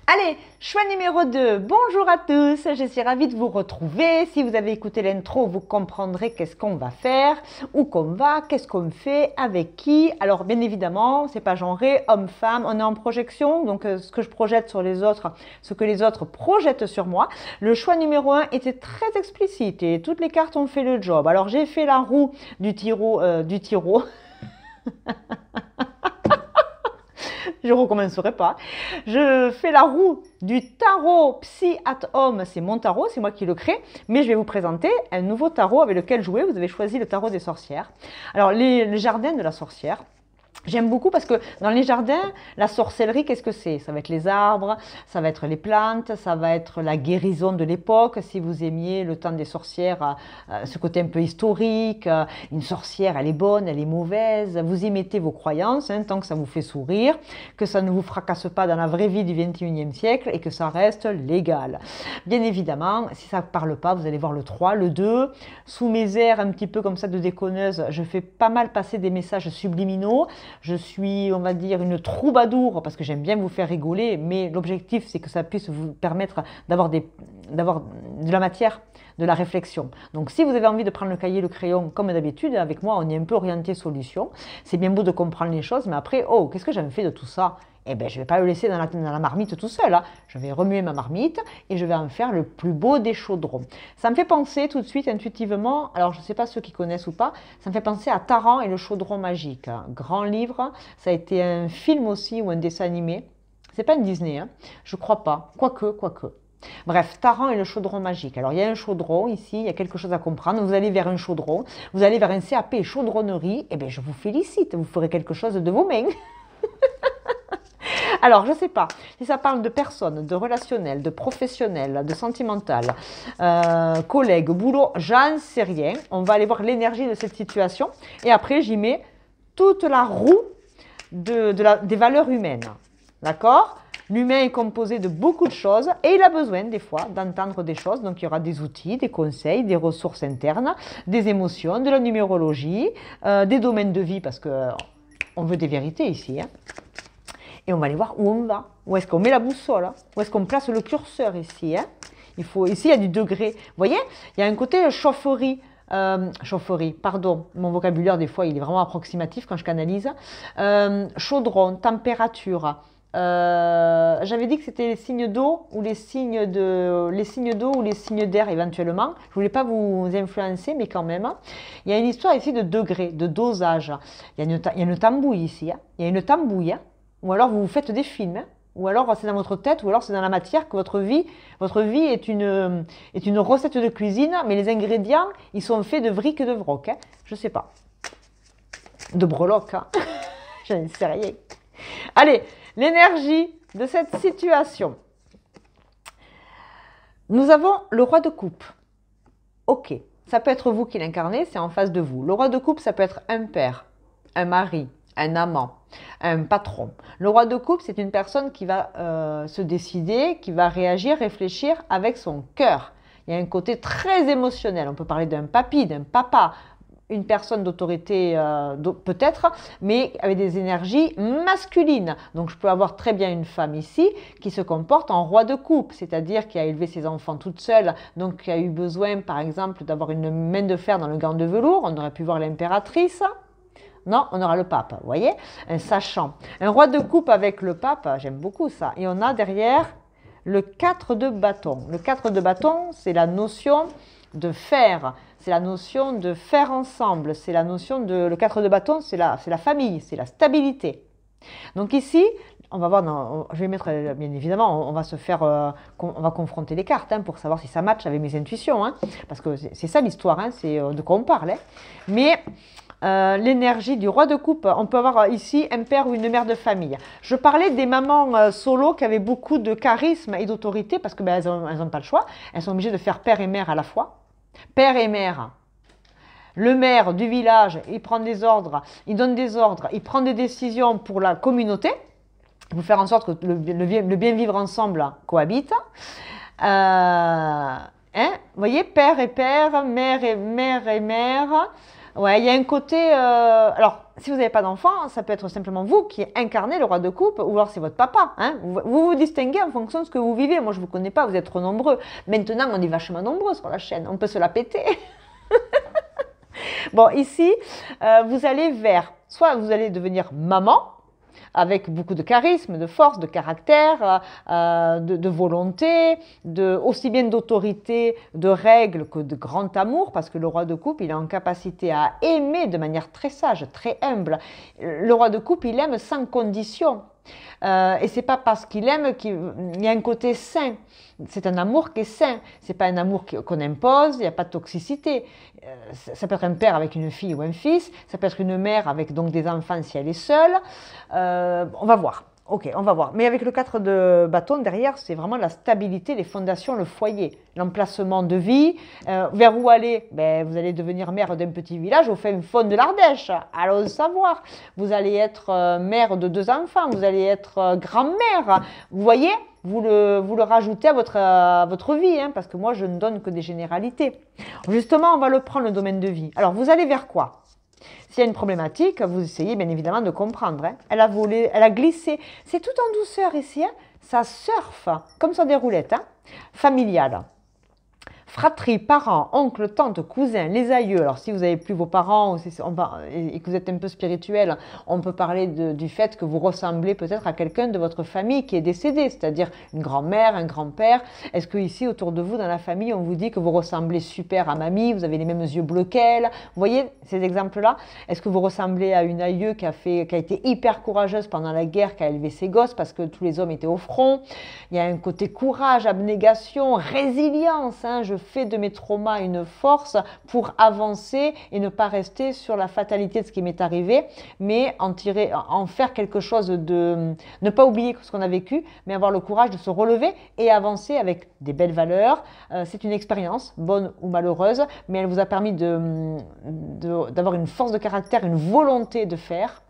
Allez, choix numéro 2. Bonjour à tous, je suis ravie de vous retrouver. Si vous avez écouté l'intro, vous comprendrez qu'est-ce qu'on va faire, où qu'on va, qu'est-ce qu'on fait, avec qui. Alors bien évidemment, c'est pas genré, homme-femme, on est en projection, donc ce que je projette sur les autres, ce que les autres projettent sur moi. Le choix numéro 1 était très explicite et toutes les cartes ont fait le job. Alors j'ai fait la roue du tiro. Je ne recommencerai pas. Je fais la roue du tarot Psy at Home. C'est mon tarot, c'est moi qui le crée. Mais je vais vous présenter un nouveau tarot avec lequel jouer. Vous avez choisi le tarot des sorcières. Alors, les jardins de la sorcière. J'aime beaucoup parce que dans les jardins, la sorcellerie, qu'est-ce que c'est? Ça va être les arbres, ça va être les plantes, ça va être la guérison de l'époque. Si vous aimiez le temps des sorcières, ce côté un peu historique, une sorcière, elle est bonne, elle est mauvaise, vous y mettez vos croyances, hein, tant que ça vous fait sourire, que ça ne vous fracasse pas dans la vraie vie du 21e siècle et que ça reste légal. Bien évidemment, si ça ne parle pas, vous allez voir le 3, le 2. Sous mes airs un petit peu comme ça de déconneuse, je fais pas mal passer des messages subliminaux. Je suis, on va dire, une troubadour parce que j'aime bien vous faire rigoler, mais l'objectif, c'est que ça puisse vous permettre d'avoir de la matière, de la réflexion. Donc, si vous avez envie de prendre le cahier, le crayon, comme d'habitude, avec moi, on est un peu orienté solution. C'est bien beau de comprendre les choses, mais après, oh, qu'est-ce que j'avais fait de tout ça? Eh bien, je ne vais pas le laisser dans la marmite tout seul. Hein. Je vais remuer ma marmite et je vais en faire le plus beau des chaudrons. Ça me fait penser tout de suite, intuitivement, alors je ne sais pas ceux qui connaissent ou pas, ça me fait penser à Taran et le chaudron magique. Grand livre, ça a été un film aussi ou un dessin animé. C'est pas une Disney, hein. Je crois pas. Quoique. Bref, Taran et le chaudron magique. Alors, il y a un chaudron ici, il y a quelque chose à comprendre. Vous allez vers un chaudron, vous allez vers un CAP chaudronnerie. Eh bien, je vous félicite, vous ferez quelque chose de vos mains. Alors, je ne sais pas si ça parle de personnes, de relationnel, de professionnel, de sentimental, collègues, boulot, j'en sais rien. On va aller voir l'énergie de cette situation. Et après, j'y mets toute la roue des valeurs humaines. D'accord? L'humain est composé de beaucoup de choses et il a besoin des fois d'entendre des choses. Donc, il y aura des outils, des conseils, des ressources internes, des émotions, de la numérologie, des domaines de vie parce qu'on veut des vérités ici. Hein. Et on va aller voir où on va. Où est-ce qu'on met la boussole? Où est-ce qu'on place le curseur ici? Hein? Ici, il y a du degré. Vous voyez, il y a un côté chaufferie. Pardon, mon vocabulaire, des fois, il est vraiment approximatif quand je canalise. Chaudron, température, J'avais dit que c'était les signes d'eau ou les signes d'eau ou les signes d'air éventuellement. Je voulais pas vous influencer, mais quand même. Il y a une histoire ici de degrés, de dosage. Il y a une tambouille ici. Hein. Il y a une tambouille. Hein. Ou alors vous faites des films. Hein. Ou alors c'est dans votre tête, ou alors c'est dans la matière que votre vie est une recette de cuisine, mais les ingrédients, ils sont faits de vric et de vroc. Hein. Je sais pas. De breloques. Hein. Je ne sais rien. Allez, l'énergie de cette situation. Nous avons le roi de coupe. Ok, ça peut être vous qui l'incarnez, c'est en face de vous. Le roi de coupe, ça peut être un père, un mari, un amant, un patron. Le roi de coupe, c'est une personne qui va se décider, qui va réagir, réfléchir avec son cœur. Il y a un côté très émotionnel. On peut parler d'un papy, d'un papa, une personne d'autorité peut-être, mais avec des énergies masculines. Donc je peux avoir très bien une femme ici qui se comporte en roi de coupe, c'est-à-dire qui a élevé ses enfants toute seule, donc qui a eu besoin par exemple d'avoir une main de fer dans le gant de velours. On aurait pu voir l'impératrice. Non, on aura le pape, vous voyez, un sachant. Un roi de coupe avec le pape, j'aime beaucoup ça. Et on a derrière le 4 de bâton. Le 4 de bâton, c'est la notion de faire, c'est la notion de faire ensemble, c'est la notion de... Le 4 de bâton, c'est la famille, c'est la stabilité. Donc ici, on va voir, je vais mettre, bien évidemment, on va se faire, on va confronter les cartes hein, pour savoir si ça matche avec mes intuitions, hein, parce que c'est ça l'histoire, hein, c'est de quoi on parle. Hein. Mais l'énergie du roi de coupe, on peut avoir ici un père ou une mère de famille. Je parlais des mamans solo qui avaient beaucoup de charisme et d'autorité, parce que ben, elles n'ont pas le choix, elles sont obligées de faire père et mère à la fois. Père et mère. Le maire du village, il prend des ordres, il donne des ordres, il prend des décisions pour la communauté, pour faire en sorte que le bien vivre ensemble cohabite. Hein, vous voyez, père et père, mère et mère. Ouais, il y a un côté... alors, si vous n'avez pas d'enfant, ça peut être simplement vous qui incarnez le roi de coupe, ou alors c'est votre papa. Hein. Vous distinguez en fonction de ce que vous vivez. Moi, je ne vous connais pas, vous êtes trop nombreux. Maintenant, on est vachement nombreux sur la chaîne. On peut se la péter. Bon, ici, vous allez vers... Soit vous allez devenir maman, avec beaucoup de charisme, de force, de caractère, de volonté, aussi bien d'autorité, de règles que de grand amour, parce que le roi de coupe, il est en capacité à aimer de manière très sage, très humble. Le roi de coupe, il aime sans condition. Et c'est pas parce qu'il aime qu'il y a un côté sain. C'est un amour qui est sain. C'est pas un amour qu'on impose. Il n'y a pas de toxicité. Ça peut être un père avec une fille ou un fils. Ça peut être une mère avec donc des enfants si elle est seule. On va voir. Ok, on va voir. Mais avec le 4 de bâton derrière, c'est vraiment la stabilité, les fondations, le foyer, l'emplacement de vie. Vers où aller? Ben, vous allez devenir maire d'un petit village au fin fond de l'Ardèche. Allons le savoir. Vous allez être mère de 2 enfants. Vous allez être grand-mère. Vous voyez, vous le rajoutez à votre vie, hein, parce que moi, je ne donne que des généralités. Justement, on va le prendre, le domaine de vie. Alors, vous allez vers quoi? S'il y a une problématique, vous essayez bien évidemment de comprendre. Hein. Elle a volé, elle a glissé. C'est tout en douceur ici. Hein. Ça surfe comme sur des roulettes. Hein. Familiale. Fratrie, parents, oncles, tantes, cousins, les aïeux. Alors si vous n'avez plus vos parents et que vous êtes un peu spirituel, on peut parler du fait que vous ressemblez peut-être à quelqu'un de votre famille qui est décédé, c'est-à-dire une grand-mère, un grand-père. Est-ce que ici autour de vous dans la famille, on vous dit que vous ressemblez super à mamie, vous avez les mêmes yeux bleus qu'elle? Vous voyez ces exemples-là? Est-ce que vous ressemblez à une aïeule qui a été hyper courageuse pendant la guerre, qui a élevé ses gosses parce que tous les hommes étaient au front? Il y a un côté courage, abnégation, résilience. Hein, je fais de mes traumas une force pour avancer et ne pas rester sur la fatalité de ce qui m'est arrivé, mais en faire quelque chose de... Ne pas oublier ce qu'on a vécu, mais avoir le courage de se relever et avancer avec des belles valeurs. C'est une expérience, bonne ou malheureuse, mais elle vous a permis d'avoir une force de caractère, une volonté de faire.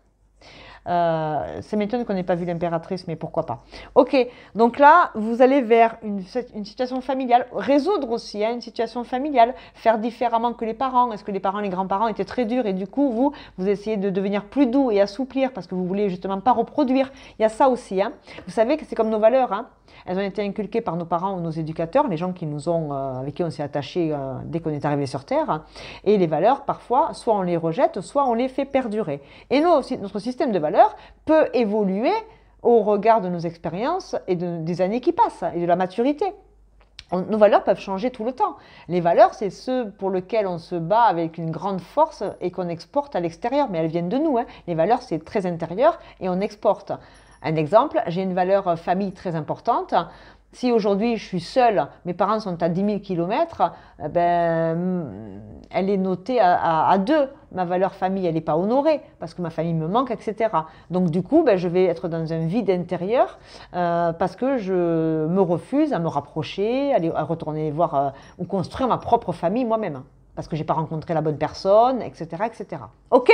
Ça m'étonne qu'on n'ait pas vu l'impératrice, mais pourquoi pas. Ok, donc là, vous allez vers une situation familiale, résoudre aussi hein, une situation familiale, faire différemment que les parents. Est-ce que les parents, les grands-parents étaient très durs et du coup, vous essayez de devenir plus doux et assouplir parce que vous voulez justement pas reproduire. Il y a ça aussi. Hein. Vous savez que c'est comme nos valeurs. Hein. Elles ont été inculquées par nos parents ou nos éducateurs, les gens qui avec qui on s'est attaché dès qu'on est arrivé sur Terre. Et les valeurs, parfois, soit on les rejette, soit on les fait perdurer. Et nous aussi, notre système de valeurs peut évoluer au regard de nos expériences et des années qui passent et de la maturité. Nos valeurs peuvent changer tout le temps. Les valeurs, c'est ceux pour lesquels on se bat avec une grande force et qu'on exporte à l'extérieur, mais elles viennent de nous. Hein. Les valeurs, c'est très intérieur et on exporte. Un exemple, j'ai une valeur famille très importante. Si aujourd'hui je suis seule, mes parents sont à 10 000 km, elle est notée à 2. Ma valeur famille, elle n'est pas honorée parce que ma famille me manque, etc. Donc du coup, je vais être dans un vide intérieur parce que je me refuse à me rapprocher, à retourner voir ou construire ma propre famille moi-même. Parce que je n'ai pas rencontré la bonne personne, etc. etc. Ok?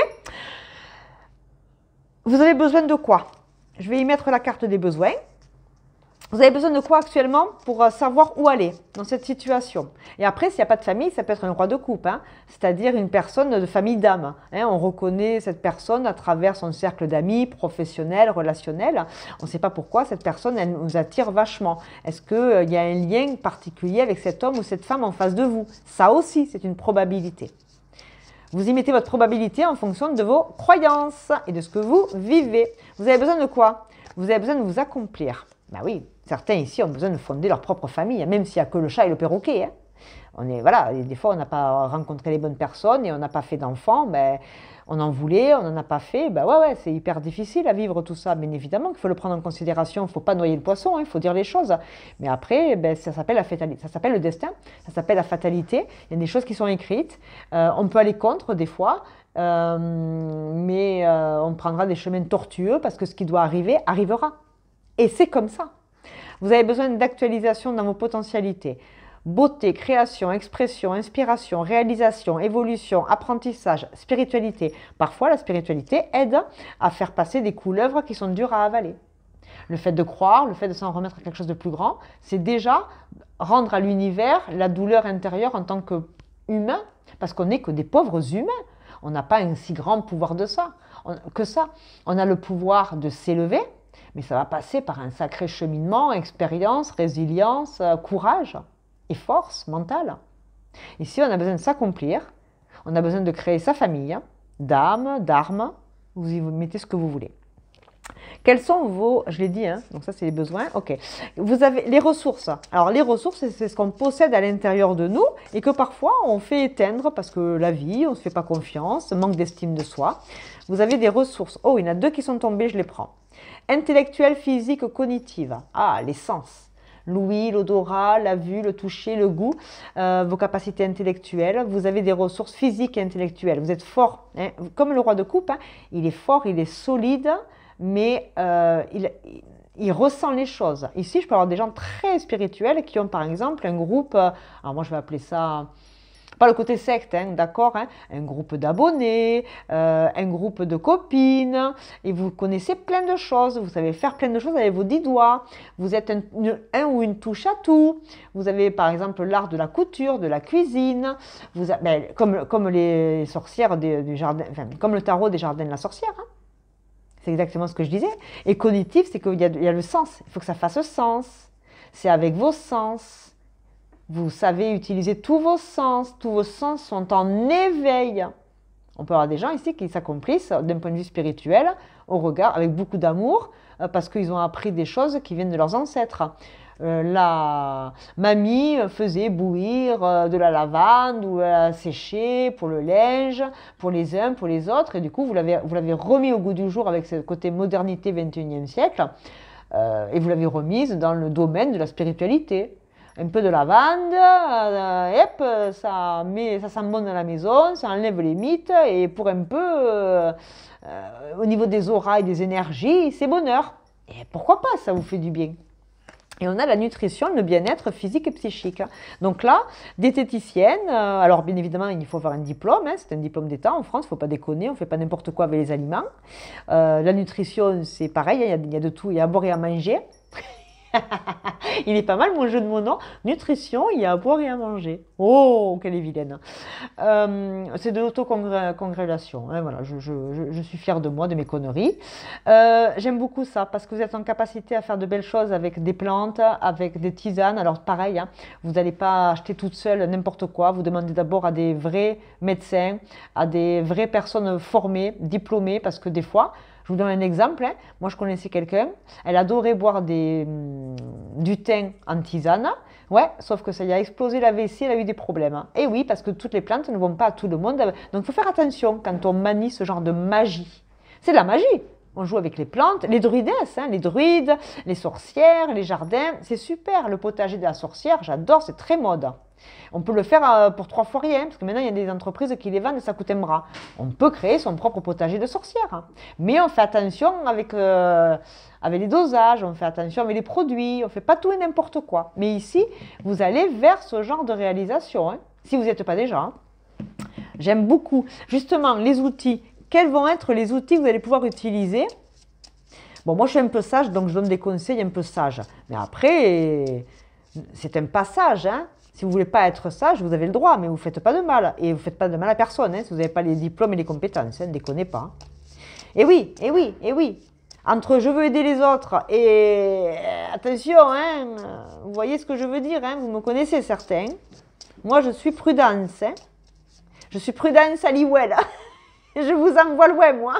Vous avez besoin de quoi? Je vais y mettre la carte des besoins. Vous avez besoin de quoi actuellement pour savoir où aller dans cette situation? Et après, s'il n'y a pas de famille, ça peut être un roi de coupe, hein, c'est-à-dire une personne de famille d'âme. Hein, on reconnaît cette personne à travers son cercle d'amis, professionnel, relationnel. On ne sait pas pourquoi cette personne, elle nous attire vachement. Est-ce qu'il y a un lien particulier avec cet homme ou cette femme en face de vous? Ça aussi, c'est une probabilité. Vous y mettez votre probabilité en fonction de vos croyances et de ce que vous vivez. Vous avez besoin de quoi? Vous avez besoin de vous accomplir. Ben oui, certains ici ont besoin de fonder leur propre famille, même s'il n'y a que le chat et le perroquet. Hein. Voilà, des fois, on n'a pas rencontré les bonnes personnes et on n'a pas fait d'enfants. On en voulait, on n'en a pas fait. Ouais, c'est hyper difficile à vivre tout ça. Bien évidemment qu'il faut le prendre en considération. Il ne faut pas noyer le poisson, il faut dire les choses. Mais après, ça s'appelle la fatalité. Ça s'appelle le destin, ça s'appelle la fatalité. Il y a des choses qui sont écrites. On peut aller contre des fois. Mais on prendra des chemins tortueux parce que ce qui doit arriver, arrivera. Et c'est comme ça. Vous avez besoin d'actualisation dans vos potentialités. Beauté, création, expression, inspiration, réalisation, évolution, apprentissage, spiritualité. Parfois, la spiritualité aide à faire passer des couleuvres qui sont dures à avaler. Le fait de croire, le fait de s'en remettre à quelque chose de plus grand, c'est déjà rendre à l'univers la douleur intérieure en tant qu'humain, parce qu'on n'est que des pauvres humains. On n'a pas un si grand pouvoir que ça. On a le pouvoir de s'élever, mais ça va passer par un sacré cheminement, expérience, résilience, courage et force mentale. Ici, on a besoin de s'accomplir, on a besoin de créer sa famille, d'âme, d'armes, vous y mettez ce que vous voulez. Quels sont vos, je l'ai dit, hein, donc ça c'est les besoins, ok. Vous avez les ressources. Alors les ressources, c'est ce qu'on possède à l'intérieur de nous et que parfois on fait éteindre parce que la vie, on ne se fait pas confiance, manque d'estime de soi. Vous avez des ressources. Oh, il y en a 2 qui sont tombées, je les prends. Intellectuelle, physique, cognitive. Ah, les sens. L'ouïe, l'odorat, la vue, le toucher, le goût, vos capacités intellectuelles. Vous avez des ressources physiques et intellectuelles. Vous êtes fort, hein, comme le roi de coupe, hein, il est fort, il est solide, mais il ressent les choses. Ici, je peux avoir des gens très spirituels qui ont par exemple un groupe, alors moi je vais appeler ça, pas le côté secte, hein, d'accord, hein, un groupe d'abonnés, un groupe de copines, et vous connaissez plein de choses, vous savez faire plein de choses avec vos 10 doigts, vous êtes un ou une touche à tout, vous avez par exemple l'art de la couture, de la cuisine, comme les sorcières du jardin, enfin, comme le tarot des jardins de la sorcière, hein. C'est exactement ce que je disais. Et cognitif, c'est qu'il y a le sens. Il faut que ça fasse sens. C'est avec vos sens. Vous savez utiliser tous vos sens. Tous vos sens sont en éveil. On peut avoir des gens ici qui s'accomplissent d'un point de vue spirituel, au regard, avec beaucoup d'amour, parce qu'ils ont appris des choses qui viennent de leurs ancêtres. La mamie faisait bouillir de la lavande ou la sécher pour le linge, pour les uns, pour les autres, et du coup vous l'avez remis au goût du jour avec ce côté modernité 21e siècle, et vous l'avez remise dans le domaine de la spiritualité. Un peu de lavande, ça sent bon dans la maison, ça enlève les mythes, et pour un peu, au niveau des auras et des énergies, c'est bonheur. Et pourquoi pas, ça vous fait du bien. Et on a la nutrition, le bien-être physique et psychique. Donc là, diététicienne, alors bien évidemment, il faut avoir un diplôme, hein, c'est un diplôme d'État en France, il ne faut pas déconner, on ne fait pas n'importe quoi avec les aliments. La nutrition, c'est pareil, il y a de tout, il y a à boire et à manger. Il est pas mal mon jeu de mots, non? Nutrition, il y a à boire et à manger. Oh, quelle est vilaine. C'est de l'autocongratulation. Hein, voilà, je suis fière de moi, de mes conneries. J'aime beaucoup ça parce que vous êtes en capacité à faire de belles choses avec des plantes, avec des tisanes. Alors pareil, hein, vous n'allez pas acheter toute seule n'importe quoi. Vous demandez d'abord à des vrais médecins, à des vraies personnes formées, diplômées, parce que des fois, Je vous donne un exemple. Hein. Moi, je connaissais quelqu'un, elle adorait boire du thym en tisane. Ouais, sauf que ça y a explosé la vessie, elle a eu des problèmes. Hein. Et oui, parce que toutes les plantes ne vont pas à tout le monde. Donc, il faut faire attention quand on manie ce genre de magie. C'est de la magie. On joue avec les plantes, les druidesses, hein, les druides, les sorcières, les jardins. C'est super, le potager de la sorcière, j'adore, c'est très mode. On peut le faire pour 3 fois rien, parce que maintenant il y a des entreprises qui les vendent et ça coûte un bras. On peut créer son propre potager de sorcière. Hein. Mais on fait attention avec les dosages, on fait attention avec les produits, on ne fait pas tout et n'importe quoi. Mais ici, vous allez vers ce genre de réalisation, hein, si vous n'y êtes pas déjà. Hein. J'aime beaucoup, justement, les outils. Quels vont être les outils que vous allez pouvoir utiliser? Bon, moi, je suis un peu sage, donc je donne des conseils un peu sages. Mais après, c'est un passage. Hein. Si vous ne voulez pas être sage, vous avez le droit, mais vous ne faites pas de mal. Et vous ne faites pas de mal à personne, hein, si vous n'avez pas les diplômes et les compétences. Ne déconnez pas. Et oui, et oui, et oui. Entre je veux aider les autres et attention, hein, vous voyez ce que je veux dire, hein, vous me connaissez certains. Moi, je suis Prudence. Hein. Je suis Prudence Halliwell. Je vous envoie loin, moi.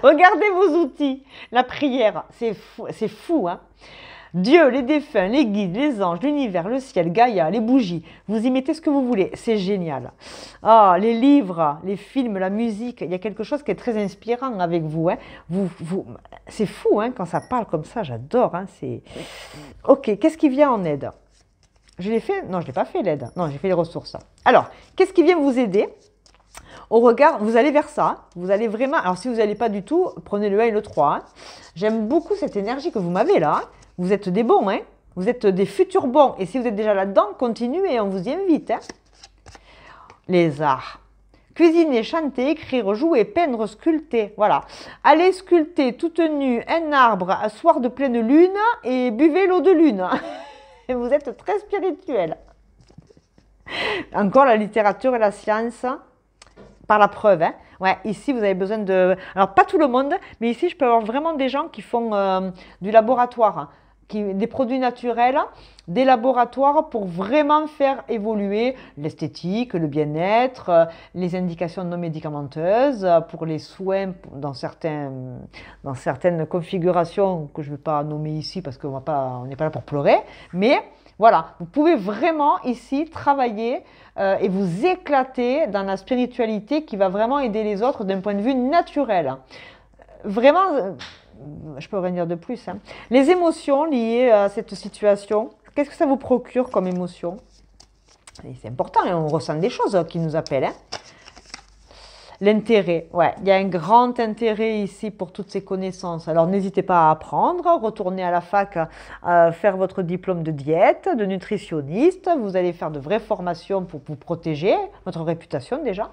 Regardez vos outils. La prière, c'est fou, hein. Dieu, les défunts, les guides, les anges, l'univers, le ciel, Gaïa, les bougies. Vous y mettez ce que vous voulez. C'est génial. Ah, les livres, les films, la musique. Il y a quelque chose qui est très inspirant avec vous. Hein. C'est fou, hein, quand ça parle comme ça. J'adore. Hein, ok, qu'est-ce qui vient en aide? Je l'ai fait? Non, je ne l'ai pas fait l'aide. Non, j'ai fait les ressources. Alors, qu'est-ce qui vient vous aider? Au regard, vous allez vers ça, vous allez vraiment, alors si vous n'allez pas du tout, prenez le 1 et le 3. Hein. J'aime beaucoup cette énergie que vous m'avez là, vous êtes des bons, hein. Vous êtes des futurs bons, et si vous êtes déjà là-dedans, continuez, on vous y invite. Hein. Les arts. Cuisiner, chanter, écrire, jouer, peindre, sculpter, voilà. Allez sculpter toute nue un arbre à soir de pleine lune et buvez l'eau de lune. Et vous êtes très spirituel. Encore la littérature et la science. Par la preuve, hein. Ouais, ici, vous avez besoin de... Alors, pas tout le monde, mais ici, je peux avoir vraiment des gens qui font du laboratoire, hein, des produits naturels, des laboratoires pour vraiment faire évoluer l'esthétique, le bien-être, les indications non médicamenteuses, pour les soins dans certaines configurations que je ne vais pas nommer ici parce qu'on n'est pas là pour pleurer, mais... Voilà, vous pouvez vraiment ici travailler et vous éclater dans la spiritualité qui va vraiment aider les autres d'un point de vue naturel. Vraiment, je peux rien dire de plus. Hein. Les émotions liées à cette situation, qu'est-ce que ça vous procure comme émotion? C'est important, on ressent des choses qui nous appellent. Hein. L'intérêt, ouais, il y a un grand intérêt ici pour toutes ces connaissances. Alors n'hésitez pas à apprendre, retournez à la fac, faire votre diplôme de diète, de nutritionniste. Vous allez faire de vraies formations pour vous protéger, votre réputation déjà.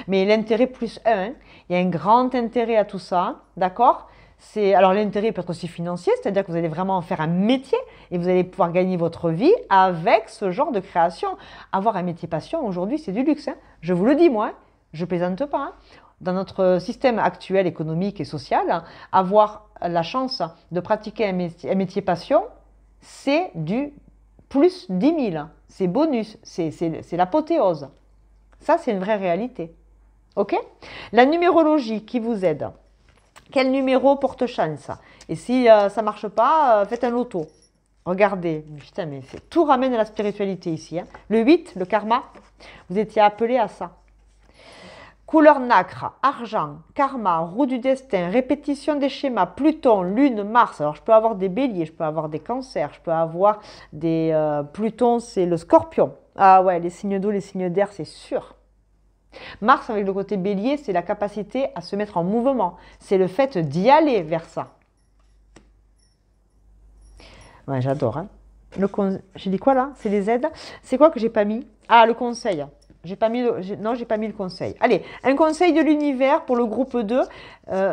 Mais l'intérêt plus 1, hein, il y a un grand intérêt à tout ça, d'accord? Alors l'intérêt peut être aussi financier, c'est-à-dire que vous allez vraiment en faire un métier et vous allez pouvoir gagner votre vie avec ce genre de création. Avoir un métier passion aujourd'hui, c'est du luxe, hein. Je vous le dis moi. Je ne plaisante pas. Hein. Dans notre système actuel économique et social, avoir la chance de pratiquer un métier passion, c'est du plus 10 000. C'est bonus, c'est l'apothéose. Ça, c'est une vraie réalité. OK? La numérologie qui vous aide. Quel numéro porte chance? Et si ça ne marche pas, faites un loto. Regardez. Putain, mais tout ramène à la spiritualité ici. Hein. Le 8, le karma, vous étiez appelé à ça. Couleur nacre, argent, karma, roue du destin, répétition des schémas, Pluton, Lune, Mars. Alors je peux avoir des béliers, je peux avoir des cancers, je peux avoir des... Pluton, c'est le scorpion. Ah ouais, les signes d'eau, les signes d'air, c'est sûr. Mars, avec le côté bélier, c'est la capacité à se mettre en mouvement. C'est le fait d'y aller vers ça. Ouais, j'adore. Hein. J'ai dit quoi là? C'est les aides. C'est quoi que j'ai pas mis? Ah, le conseil. J'ai pas mis le conseil. Allez, un conseil de l'univers pour le groupe 2.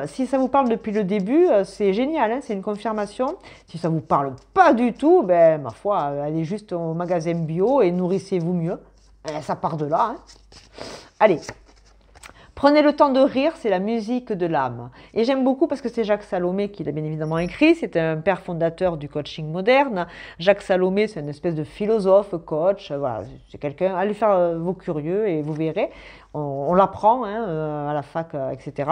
Si ça vous parle depuis le début, c'est génial, hein, c'est une confirmation. Si ça vous parle pas du tout, ben ma foi, allez juste au magasin bio et nourrissez-vous mieux. Ça part de là. Hein. Allez, Prenez le temps de rire, c'est la musique de l'âme. Et j'aime beaucoup parce que c'est Jacques Salomé qui l'a bien évidemment écrit. C'est un père fondateur du coaching moderne. Jacques Salomé, c'est une espèce de philosophe, coach. Voilà, c'est quelqu'un. Allez faire vos curieux et vous verrez. On l'apprend hein, à la fac, etc.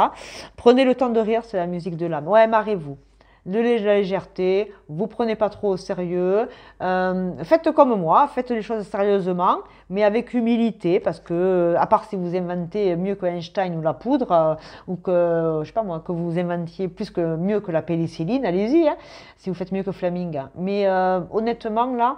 Prenez le temps de rire, c'est la musique de l'âme. Ouais, marrez-vous. De la légèreté, vous prenez pas trop au sérieux, faites comme moi, faites les choses sérieusement, mais avec humilité, parce que, à part si vous inventez mieux que Einstein ou la poudre, ou que, je sais pas moi, que vous inventiez mieux que la pénicilline, allez-y, hein, si vous faites mieux que Fleming. Mais honnêtement, là,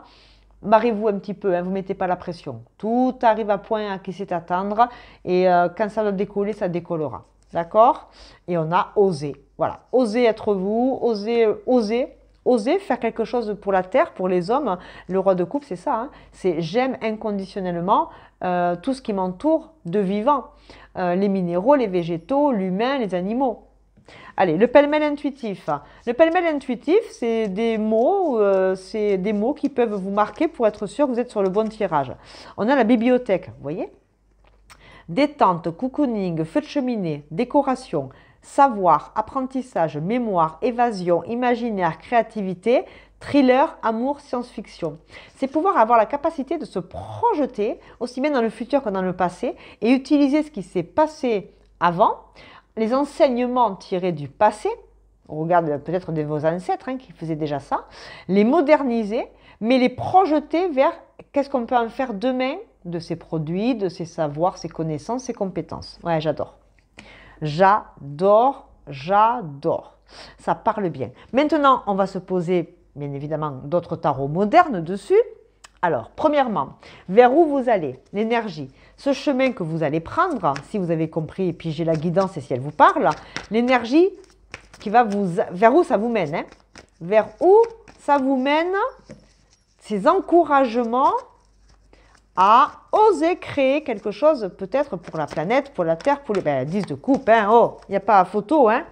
barrez-vous un petit peu, hein, vous ne mettez pas la pression. Tout arrive à point à qui sait attendre, et quand ça doit décoller, ça décollera. D'accord? Et on a osé. Voilà, osez être vous, osez faire quelque chose pour la terre, pour les hommes. Le roi de coupe, c'est ça. Hein. C'est j'aime inconditionnellement tout ce qui m'entoure de vivant. Les minéraux, les végétaux, l'humain, les animaux. Allez, le pêle-mêle intuitif. Le pêle-mêle intuitif, c'est des mots qui peuvent vous marquer pour être sûr que vous êtes sur le bon tirage. On a la bibliothèque, vous voyez? Détente, cocooning, feu de cheminée, décoration, savoir, apprentissage, mémoire, évasion, imaginaire, créativité, thriller, amour, science-fiction. C'est pouvoir avoir la capacité de se projeter aussi bien dans le futur que dans le passé et utiliser ce qui s'est passé avant, les enseignements tirés du passé, on regarde peut-être de vos ancêtres hein, qui faisaient déjà ça, les moderniser, mais les projeter vers qu'est-ce qu'on peut en faire demain de ces produits, de ces savoirs, ces connaissances, ces compétences. Ouais, j'adore. J'adore, j'adore. Ça parle bien. Maintenant, on va se poser, bien évidemment, d'autres tarots modernes dessus. Alors, premièrement, vers où vous allez, l'énergie, ce chemin que vous allez prendre, si vous avez compris, et puis j'ai la guidance et si elle vous parle, l'énergie qui va vers où ça vous mène, hein, vers où ça vous mène, ces encouragements à oser créer quelque chose peut-être pour la planète, pour la Terre, pour le 10 de coupe, hein, oh, il n'y a pas photo, hein,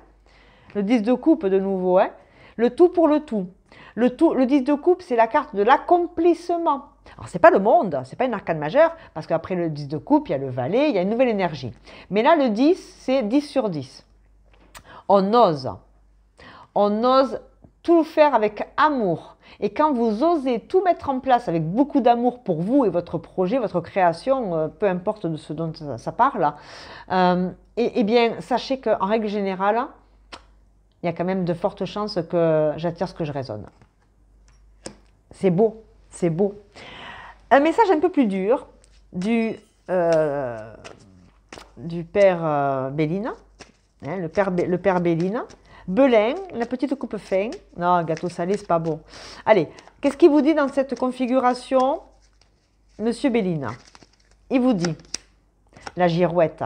le 10 de coupe de nouveau, hein, le tout pour le tout. Le 10 de coupe, c'est la carte de l'accomplissement. Alors, ce n'est pas le monde, ce n'est pas une arcane majeure, parce qu'après le 10 de coupe, il y a le valet, il y a une nouvelle énergie. Mais là, le 10, c'est 10 sur 10. On ose tout faire avec amour. Et quand vous osez tout mettre en place avec beaucoup d'amour pour vous et votre projet, votre création, peu importe de ce dont ça parle, eh bien, sachez qu'en règle générale, il y a quand même de fortes chances que j'attire ce que je raisonne. C'est beau, c'est beau. Un message un peu plus dur du père Béline, hein, le père Béline. Belin, la petite coupe fin. Non, gâteau salé, c'est pas bon. Allez, qu'est-ce qu'il vous dit dans cette configuration, Monsieur Béline? Il vous dit, la girouette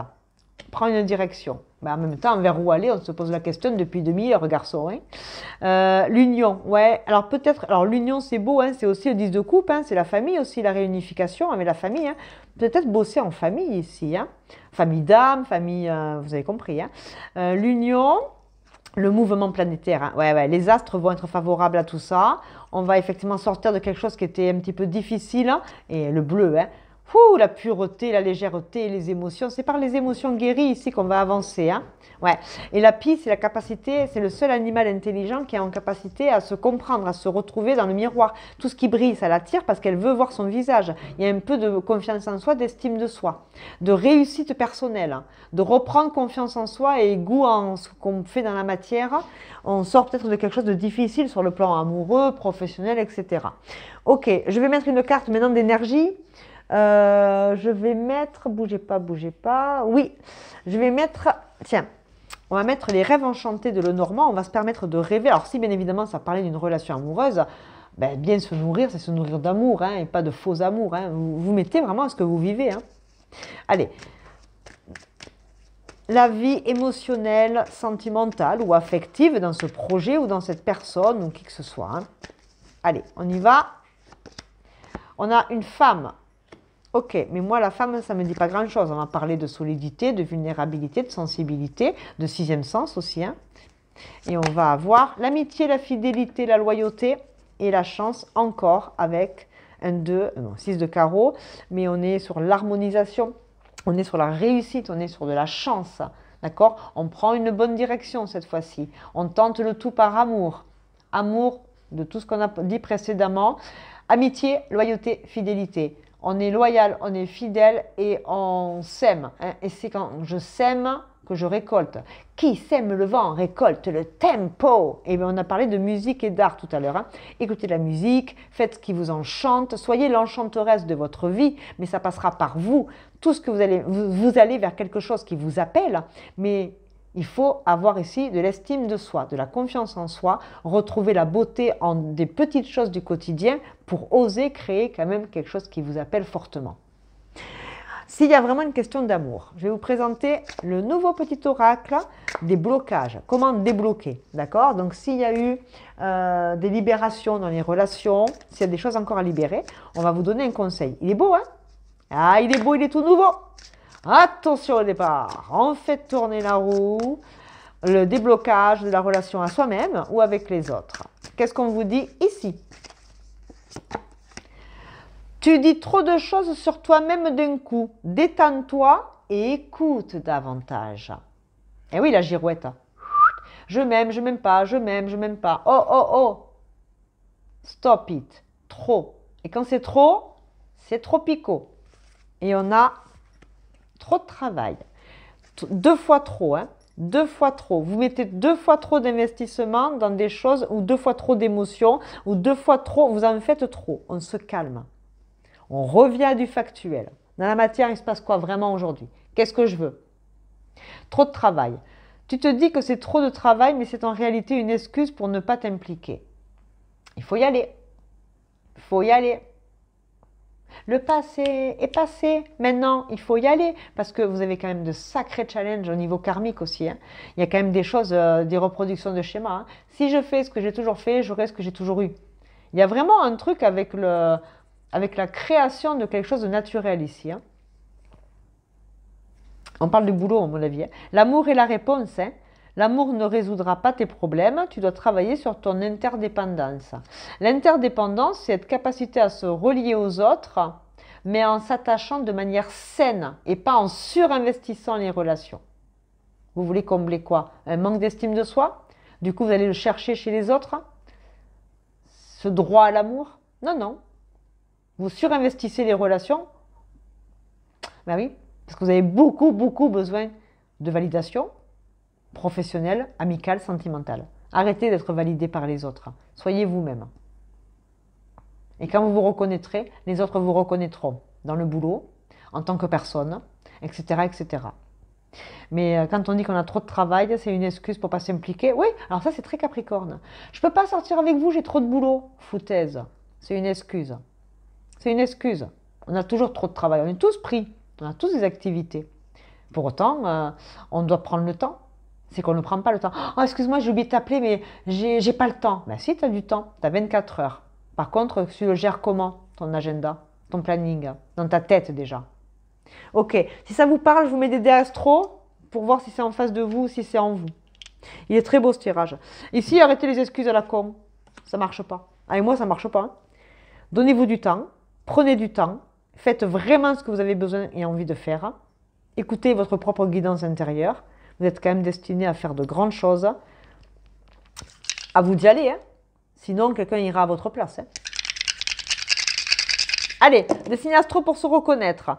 prend une direction. Ben, en même temps, vers où aller, on se pose la question depuis demi-heure, garçon. Hein. L'union, ouais. Alors peut-être, l'union c'est beau, hein, c'est aussi le 10 de coupe, hein, c'est la famille aussi, la réunification avec la famille. Hein. Peut-être bosser en famille ici. Hein. Famille d'âme, famille, vous avez compris. Hein. L'union... Le mouvement planétaire, hein. Ouais, les astres vont être favorables à tout ça. On va effectivement sortir de quelque chose qui était un petit peu difficile. Hein. Et le bleu, hein. La pureté, la légèreté, les émotions. C'est par les émotions guéries ici qu'on va avancer. Hein. Ouais. Et la pie, c'est la capacité, c'est le seul animal intelligent qui est en capacité à se comprendre, à se retrouver dans le miroir. Tout ce qui brille, ça l'attire parce qu'elle veut voir son visage. Il y a un peu de confiance en soi, d'estime de soi, de réussite personnelle, hein. De reprendre confiance en soi et goût en ce qu'on fait dans la matière. On sort peut-être de quelque chose de difficile sur le plan amoureux, professionnel, etc. Ok, je vais mettre une carte maintenant d'énergie. Je vais mettre, bougez pas, oui, je vais mettre, tiens, on va mettre les rêves enchantés de Lenormand, on va se permettre de rêver. Alors si bien évidemment ça parlait d'une relation amoureuse, ben, bien se nourrir, c'est se nourrir d'amour, hein, et pas de faux amour. Hein. Vous mettez vraiment à ce que vous vivez. Hein. Allez, la vie émotionnelle, sentimentale ou affective dans ce projet ou dans cette personne ou qui que ce soit. Hein. Allez, on y va. On a une femme. Ok, mais moi, la femme, ça ne me dit pas grand-chose. On va parler de solidité, de vulnérabilité, de sensibilité, de sixième sens aussi. Hein. Et on va avoir l'amitié, la fidélité, la loyauté et la chance encore avec un 2, non, 6 de carreau. Mais on est sur l'harmonisation, On est sur la réussite, on est sur de la chance. D'accord? On prend une bonne direction cette fois-ci. On tente le tout par amour. Amour de tout ce qu'on a dit précédemment. Amitié, loyauté, fidélité. On est loyal, on est fidèle et on sème. Hein. Et c'est quand je sème que je récolte. Qui sème le vent récolte le tempo. Et bien, on a parlé de musique et d'art tout à l'heure. Hein. Écoutez la musique, faites ce qui vous enchante, soyez l'enchanteresse de votre vie, mais ça passera par vous. Tout ce que vous allez vers quelque chose qui vous appelle, mais il faut avoir ici de l'estime de soi, de la confiance en soi, retrouver la beauté en des petites choses du quotidien pour oser créer quand même quelque chose qui vous appelle fortement. S'il y a vraiment une question d'amour, je vais vous présenter le nouveau petit oracle des blocages. Comment débloquer, d'accord? Donc s'il y a eu des libérations dans les relations, s'il y a des choses encore à libérer, on va vous donner un conseil. Il est beau, hein? Ah, il est beau, il est tout nouveau. Attention au départ, on fait tourner la roue, le déblocage de la relation à soi-même ou avec les autres. Qu'est-ce qu'on vous dit ici? Tu dis trop de choses sur toi-même d'un coup. Détends-toi et écoute davantage. Eh oui, la girouette. Je m'aime pas, je m'aime pas. Oh, oh, oh. Stop it. Trop. Et quand c'est trop picot. Et on a trop de travail. 2 fois trop, hein. 2 fois trop. Vous mettez 2 fois trop d'investissement dans des choses ou 2 fois trop d'émotions ou 2 fois trop, vous en faites trop. On se calme. On revient à du factuel. Dans la matière, il se passe quoi vraiment aujourd'hui? Qu'est-ce que je veux? Trop de travail. Tu te dis que c'est trop de travail, mais c'est en réalité une excuse pour ne pas t'impliquer. Il faut y aller. Il faut y aller. Le passé est passé. Maintenant, il faut y aller parce que vous avez quand même de sacrés challenges au niveau karmique aussi. Hein. Il y a quand même des choses, des reproductions de schémas. Hein. Si je fais ce que j'ai toujours fait, j'aurai ce que j'ai toujours eu. Il y a vraiment un truc avec la création de quelque chose de naturel ici. Hein. On parle du boulot, à mon avis. Hein. L'amour est la réponse. Hein. L'amour ne résoudra pas tes problèmes. Tu dois travailler sur ton interdépendance. L'interdépendance, c'est cette capacité à se relier aux autres, mais en s'attachant de manière saine et pas en surinvestissant les relations. Vous voulez combler quoi? Un manque d'estime de soi? Du coup, vous allez le chercher chez les autres? Ce droit à l'amour? Non, non. Vous surinvestissez les relations? Ben oui, parce que vous avez beaucoup, beaucoup besoin de validation professionnelle, amicale, sentimentale. Arrêtez d'être validé par les autres. Soyez vous-même. Et quand vous vous reconnaîtrez, les autres vous reconnaîtront dans le boulot, en tant que personne, etc. etc. Mais quand on dit qu'on a trop de travail, c'est une excuse pour ne pas s'impliquer. Oui, alors ça c'est très Capricorne. Je ne peux pas sortir avec vous, j'ai trop de boulot. Foutaise. C'est une excuse. C'est une excuse. On a toujours trop de travail. On est tous pris. On a tous des activités. Pour autant, on doit prendre le temps. C'est qu'on ne prend pas le temps. Oh, excuse-moi, j'ai oublié de t'appeler, mais j'ai pas le temps. Ben si, tu as du temps. Tu as 24 heures. Par contre, tu le gères comment, ton agenda, ton planning, dans ta tête déjà. Ok, si ça vous parle, je vous mets des dés astro pour voir si c'est en face de vous ou si c'est en vous. Il est très beau ce tirage. Ici, arrêtez les excuses à la con. Ça marche pas. Avec moi, ça marche pas. Hein. Donnez-vous du temps. Prenez du temps. Faites vraiment ce que vous avez besoin et envie de faire. Écoutez votre propre guidance intérieure. Vous êtes quand même destiné à faire de grandes choses. À vous d'y aller. Hein. Sinon, quelqu'un ira à votre place. Hein. Allez, des signes astro pour se reconnaître.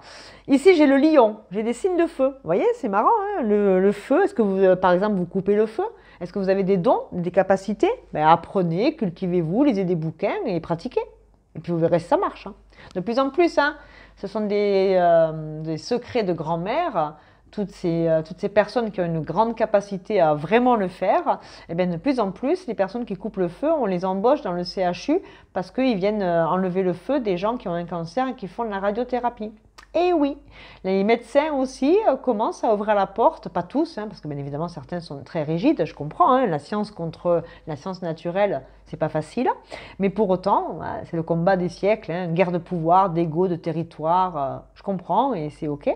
Ici, j'ai le lion. J'ai des signes de feu. Vous voyez, c'est marrant. Hein, le feu, est-ce que vous, par exemple, vous coupez le feu? Est-ce que vous avez des dons, des capacités? Ben, apprenez, cultivez-vous, lisez des bouquins et pratiquez. Et puis vous verrez si ça marche. Hein. De plus en plus, hein, ce sont des secrets de grand-mère. Toutes ces personnes qui ont une grande capacité à vraiment le faire, et bien de plus en plus, les personnes qui coupent le feu, on les embauche dans le CHU parce qu'ils viennent enlever le feu des gens qui ont un cancer et qui font de la radiothérapie. Et oui, les médecins aussi commencent à ouvrir la porte, pas tous, hein, parce que bien évidemment certains sont très rigides, je comprends, hein, la science contre la science naturelle, c'est pas facile, mais pour autant, c'est le combat des siècles, hein, une guerre de pouvoir, d'ego, de territoire, je comprends et c'est ok.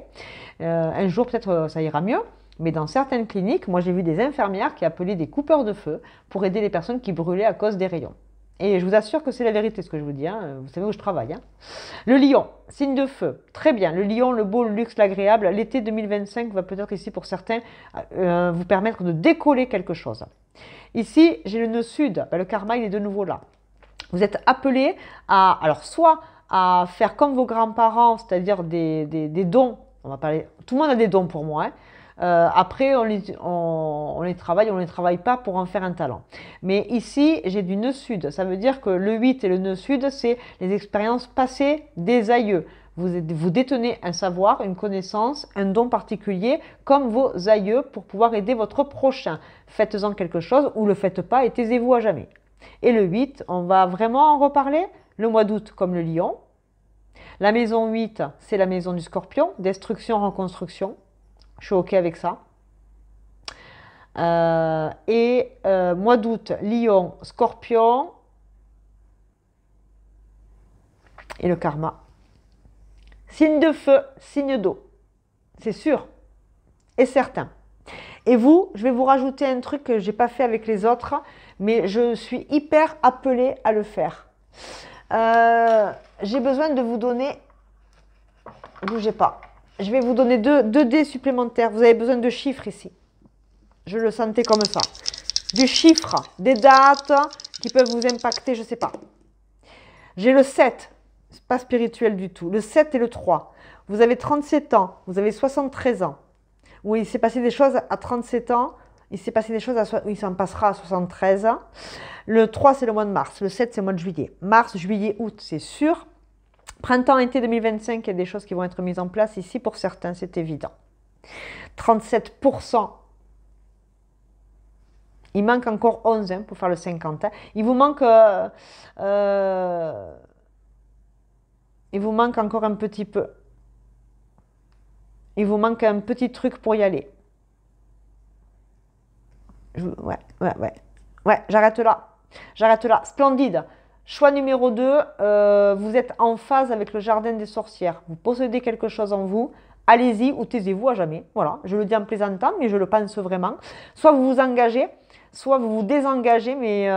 Un jour peut-être ça ira mieux, mais dans certaines cliniques, moi j'ai vu des infirmières qui appelaient des coupeurs de feu pour aider les personnes qui brûlaient à cause des rayons. Et je vous assure que c'est la vérité ce que je vous dis, hein. Vous savez où je travaille. Hein. Le lion, signe de feu, très bien. Le lion, le beau, le luxe, l'agréable. L'été 2025 va peut-être ici pour certains vous permettre de décoller quelque chose. Ici, j'ai le nœud sud, ben, le karma il est de nouveau là. Vous êtes appelé à, alors soit à faire comme vos grands-parents, c'est-à-dire des dons, on va parler, tout le monde a des dons pour moi, hein. Après, on les travaille, on ne les travaille pas pour en faire un talent. Mais ici, j'ai du nœud sud. Ça veut dire que le 8 et le nœud sud, c'est les expériences passées des aïeux. Vous détenez un savoir, une connaissance, un don particulier, comme vos aïeux, pour pouvoir aider votre prochain. Faites-en quelque chose ou ne le faites pas et taisez-vous à jamais. Et le 8, on va vraiment en reparler. Le mois d'août, comme le lion. La maison 8, c'est la maison du scorpion, destruction, reconstruction. Je suis OK avec ça. Mois d'août, lion, scorpion et le karma. Signe de feu, signe d'eau. C'est sûr et certain. Et vous, je vais vous rajouter un truc que je n'ai pas fait avec les autres, mais je suis hyper appelée à le faire. J'ai besoin de vous donner... Bougez pas. Je vais vous donner 2 dés supplémentaires. Vous avez besoin de chiffres ici. Je le sentais comme ça. Du chiffre, des dates qui peuvent vous impacter, je ne sais pas. J'ai le 7. Ce n'est pas spirituel du tout. Le 7 et le 3. Vous avez 37 ans. Vous avez 73 ans. Où il s'est passé des choses à 37 ans. Il s'est passé des choses où il s'en passera à 73 ans. Le 3, c'est le mois de mars. Le 7, c'est le mois de juillet. Mars, juillet, août, c'est sûr. Printemps, été 2025, il y a des choses qui vont être mises en place ici pour certains, c'est évident. 37%. Il manque encore 11 hein, pour faire le 50. Hein. Il vous manque encore un petit peu. Il vous manque un petit truc pour y aller. Ouais, j'arrête là. J'arrête là. Splendide. Choix numéro 2, vous êtes en phase avec le jardin des sorcières. Vous possédez quelque chose en vous. Allez-y ou taisez-vous à jamais. Voilà, je le dis en plaisantant, mais je le pense vraiment. Soit vous vous engagez, soit vous vous désengagez, mais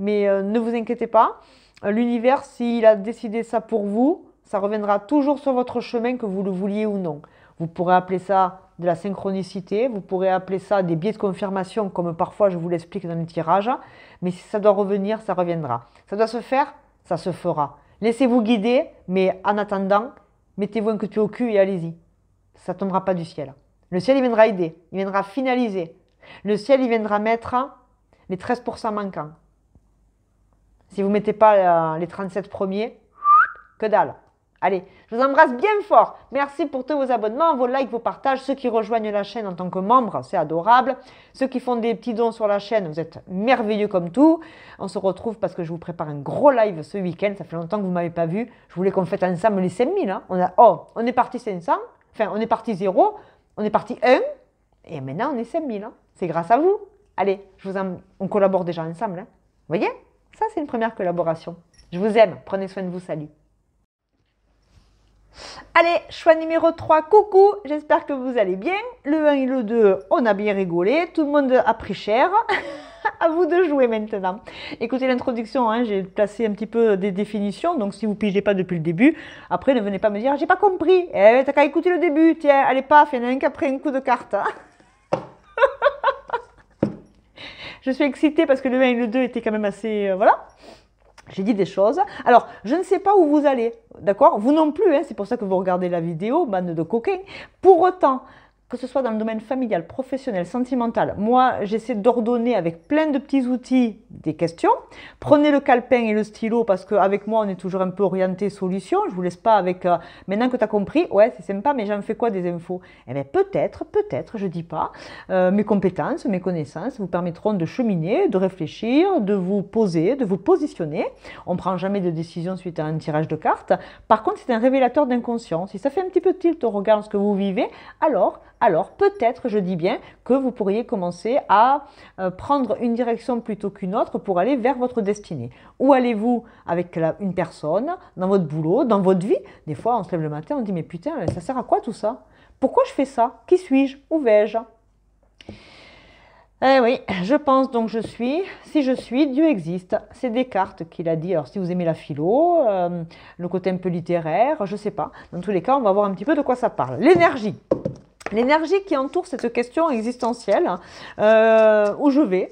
ne vous inquiétez pas. L'univers, s'il a décidé ça pour vous, ça reviendra toujours sur votre chemin, que vous le vouliez ou non. Vous pourrez appeler ça de la synchronicité, vous pourrez appeler ça des biais de confirmation, comme parfois je vous l'explique dans les tirages. Mais si ça doit revenir, ça reviendra. Ça doit se faire, ça se fera. Laissez-vous guider, mais en attendant, mettez-vous un coup de pied au cul et allez-y. Ça ne tombera pas du ciel. Le ciel, il viendra aider, il viendra finaliser. Le ciel, il viendra mettre les 13% manquants. Si vous ne mettez pas les 37 premiers, que dalle. Allez, je vous embrasse bien fort. Merci pour tous vos abonnements, vos likes, vos partages. Ceux qui rejoignent la chaîne en tant que membres, c'est adorable. Ceux qui font des petits dons sur la chaîne, vous êtes merveilleux comme tout. On se retrouve parce que je vous prépare un gros live ce week-end. Ça fait longtemps que vous ne m'avez pas vu. Je voulais qu'on fête ensemble les 5000. Hein. On est parti 500. Enfin, on est parti 0. On est parti 1. Et maintenant, on est 5000. Hein. C'est grâce à vous. Allez, on collabore déjà ensemble. Hein. Vous voyez? Ça, c'est une première collaboration. Je vous aime. Prenez soin de vous. Salut. Allez, choix numéro 3, coucou, j'espère que vous allez bien. Le 1 et le 2, on a bien rigolé, tout le monde a pris cher. À vous de jouer maintenant. Écoutez l'introduction, hein, j'ai placé un petit peu des définitions, donc si vous ne pigez pas depuis le début, après ne venez pas me dire « j'ai pas compris ». Eh, t'as qu'à écouter le début, tiens, allez paf, il y en a un qui a pris un coup de carte. Je suis excitée parce que le 1 et le 2 étaient quand même assez... voilà. J'ai dit des choses. Alors, je ne sais pas où vous allez, d'accord? Vous non plus, hein, c'est pour ça que vous regardez la vidéo, bande de coquins. Pour autant, que ce soit dans le domaine familial, professionnel, sentimental, moi, j'essaie d'ordonner avec plein de petits outils des questions. Prenez le calepin et le stylo parce qu'avec moi, on est toujours un peu orienté solution. Je ne vous laisse pas avec maintenant que tu as compris, ouais, c'est sympa, mais j'en fais quoi des infos? Eh bien, peut-être, je ne dis pas. Mes compétences, mes connaissances vous permettront de cheminer, de réfléchir, de vous poser, de vous positionner. On ne prend jamais de décision suite à un tirage de cartes. Par contre, c'est un révélateur d'inconscient. Si ça fait un petit peu tilt au regard de ce que vous vivez, alors peut-être, je dis bien, que vous pourriez commencer à prendre une direction plutôt qu'une autre pour aller vers votre destinée. Où allez-vous avec une personne, dans votre boulot, dans votre vie? Des fois, on se lève le matin, on dit « mais putain, ça sert à quoi tout ça? Pourquoi je fais ça? Qui suis-je? Où vais-je » Eh oui, je pense donc je suis. Si je suis, Dieu existe. C'est Descartes qui l'a dit. Alors si vous aimez la philo, le côté un peu littéraire, je ne sais pas. Dans tous les cas, on va voir un petit peu de quoi ça parle. L'énergie. L'énergie qui entoure cette question existentielle. Où je vais?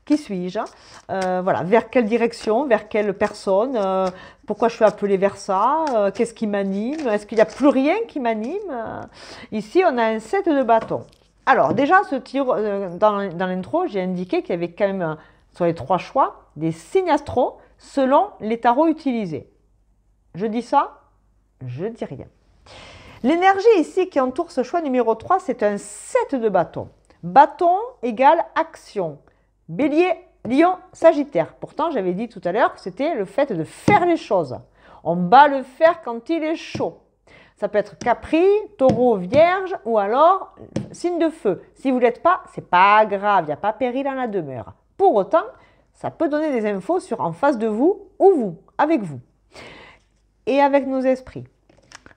Qui suis-je? Voilà, vers quelle direction? Vers quelle personne? Pourquoi je suis appelée vers ça? Qu'est-ce qui m'anime? Est-ce qu'il n'y a plus rien qui m'anime? Ici, on a un 7 de bâton. Alors, déjà, dans l'intro, j'ai indiqué qu'il y avait quand même, sur les 3 choix, des signes astro selon les tarots utilisés. Je dis ça? Je dis rien. L'énergie ici qui entoure ce choix numéro 3, c'est un 7 de bâton. Bâton égale action. Bélier, Lion, Sagittaire. Pourtant, j'avais dit tout à l'heure que c'était le fait de faire les choses. On bat le fer quand il est chaud. Ça peut être Capri, Taureau, Vierge ou alors signe de feu. Si vous ne l'êtes pas, c'est pas grave, il n'y a pas péril en la demeure. Pour autant, ça peut donner des infos sur en face de vous ou vous, avec vous. Et avec nos esprits.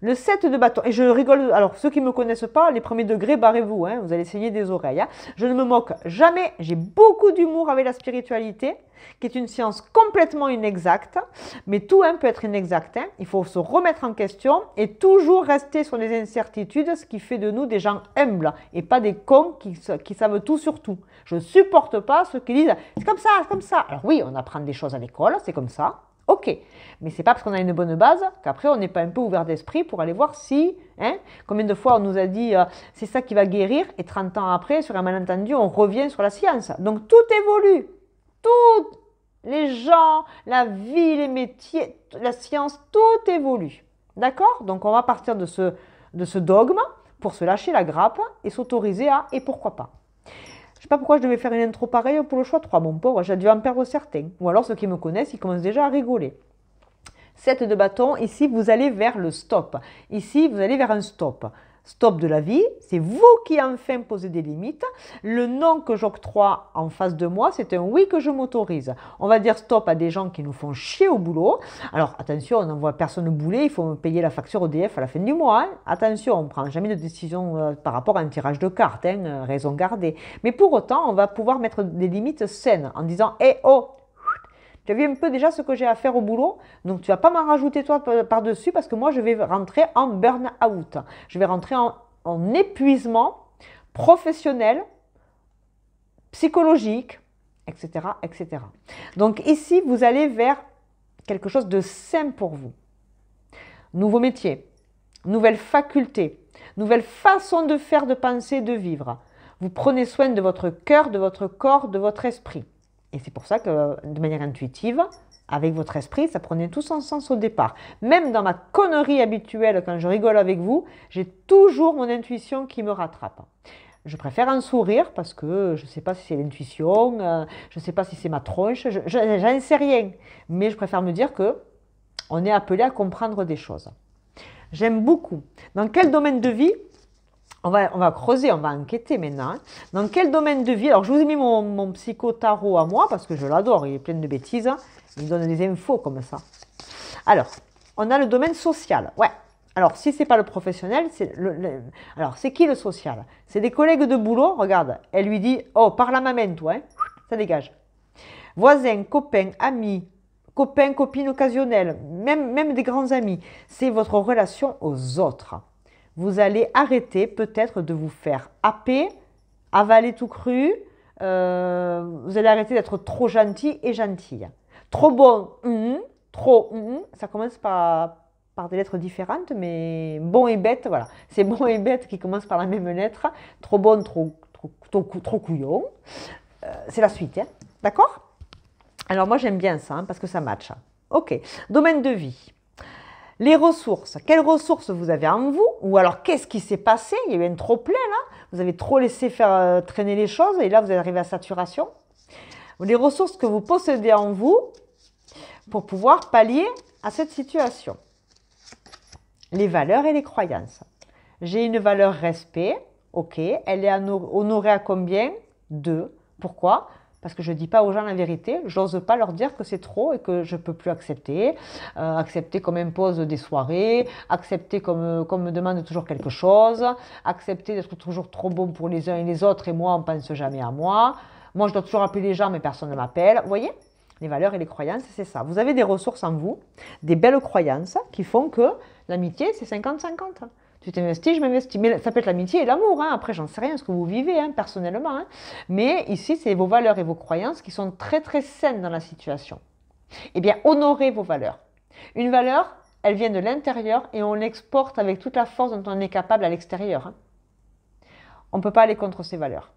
Le 7 de bâton, et je rigole, alors ceux qui ne me connaissent pas, les premiers degrés, barrez-vous, hein, vous allez saigner des oreilles. Hein. Je ne me moque jamais, j'ai beaucoup d'humour avec la spiritualité, qui est une science complètement inexacte, mais tout peut être inexact. Hein. Il faut se remettre en question et toujours rester sur les incertitudes, ce qui fait de nous des gens humbles et pas des cons qui savent tout sur tout. Je ne supporte pas ceux qui disent « c'est comme ça, c'est comme ça ». Alors oui, on apprend des choses à l'école, c'est comme ça. Ok, mais c'est pas parce qu'on a une bonne base qu'après on n'est pas un peu ouvert d'esprit pour aller voir si, combien de fois on nous a dit c'est ça qui va guérir et 30 ans après, sur un malentendu, on revient sur la science. Donc tout évolue, tout, les gens, la vie, les métiers, la science, tout évolue. D'accord? Donc on va partir de ce dogme pour se lâcher la grappe et s'autoriser à et pourquoi pas. Je ne sais pas pourquoi je devais faire une intro pareille pour le choix 3, mon pauvre, j'ai dû en perdre certains. Ou alors ceux qui me connaissent, ils commencent déjà à rigoler. 7 de bâton, ici vous allez vers le stop. Ici vous allez vers un stop. Stop de la vie, c'est vous qui enfin posez des limites. Le non que j'octroie en face de moi, c'est un oui que je m'autorise. On va dire stop à des gens qui nous font chier au boulot. Alors attention, on n'envoie personne bouler, il faut me payer la facture EDF à la fin du mois. Hein. Attention, on ne prend jamais de décision par rapport à un tirage de cartes, raison gardée. Mais pour autant, on va pouvoir mettre des limites saines en disant « Eh oh !» Tu as vu un peu déjà ce que j'ai à faire au boulot, donc tu ne vas pas m'en rajouter toi par-dessus parce que moi je vais rentrer en burn-out. Je vais rentrer en épuisement professionnel, psychologique, etc., etc. Donc ici, vous allez vers quelque chose de sain pour vous. Nouveau métier, nouvelle faculté, nouvelle façon de faire, de penser, de vivre. Vous prenez soin de votre cœur, de votre corps, de votre esprit. Et c'est pour ça que, de manière intuitive, avec votre esprit, ça prenait tout son sens au départ. Même dans ma connerie habituelle, quand je rigole avec vous, j'ai toujours mon intuition qui me rattrape. Je préfère un sourire parce que je ne sais pas si c'est l'intuition, je ne sais pas si c'est ma tronche, j'en sais rien. Mais je préfère me dire qu'on est appelé à comprendre des choses. J'aime beaucoup. Dans quel domaine de vie? On va creuser, on va enquêter maintenant. Hein. Dans quel domaine de vie? Alors, je vous ai mis mon psycho-tarot à moi parce que je l'adore, il est plein de bêtises. Il donne des infos comme ça. Alors, on a le domaine social. Ouais. Alors, si ce n'est pas le professionnel, alors c'est qui le social? C'est des collègues de boulot, regarde. Elle lui dit, oh, parle à ma main, toi. Hein. Ça dégage. Voisins, copains, amis, copains, copines occasionnelles, même des grands amis. C'est votre relation aux autres. Vous allez arrêter peut-être de vous faire happer, avaler tout cru. Vous allez arrêter d'être trop gentil et gentille. Trop bon, trop, ça commence par des lettres différentes, mais bon et bête, voilà. C'est bon et bête qui commencent par la même lettre. Trop bon, trop couillon. C'est la suite, hein. D'accord? Alors moi j'aime bien ça, parce que ça match. Ok, domaine de vie. Les ressources, quelles ressources vous avez en vous? Ou alors qu'est-ce qui s'est passé? Il y a eu un trop-plein là, vous avez trop laissé faire traîner les choses et là vous êtes arrivé à saturation. Les ressources que vous possédez en vous pour pouvoir pallier à cette situation. Les valeurs et les croyances. J'ai une valeur respect, ok, elle est honorée à combien? 2. Pourquoi? Parce que je ne dis pas aux gens la vérité, je n'ose pas leur dire que c'est trop et que je ne peux plus accepter. Accepter qu'on m'impose des soirées, accepter qu'on me demande toujours quelque chose, accepter d'être toujours trop bon pour les uns et les autres et moi on ne pense jamais à moi. Moi, je dois toujours appeler les gens, mais personne ne m'appelle. Vous voyez? Les valeurs et les croyances, c'est ça. Vous avez des ressources en vous, des belles croyances qui font que l'amitié, c'est 50-50. Tu t'investis, je m'investis. Mais ça peut être l'amitié et l'amour. Hein. Après, j'en sais rien ce que vous vivez personnellement. Hein. Mais ici, c'est vos valeurs et vos croyances qui sont très, très saines dans la situation. Eh bien, honorez vos valeurs. Une valeur, elle vient de l'intérieur et on l'exporte avec toute la force dont on est capable à l'extérieur. Hein. On ne peut pas aller contre ces valeurs.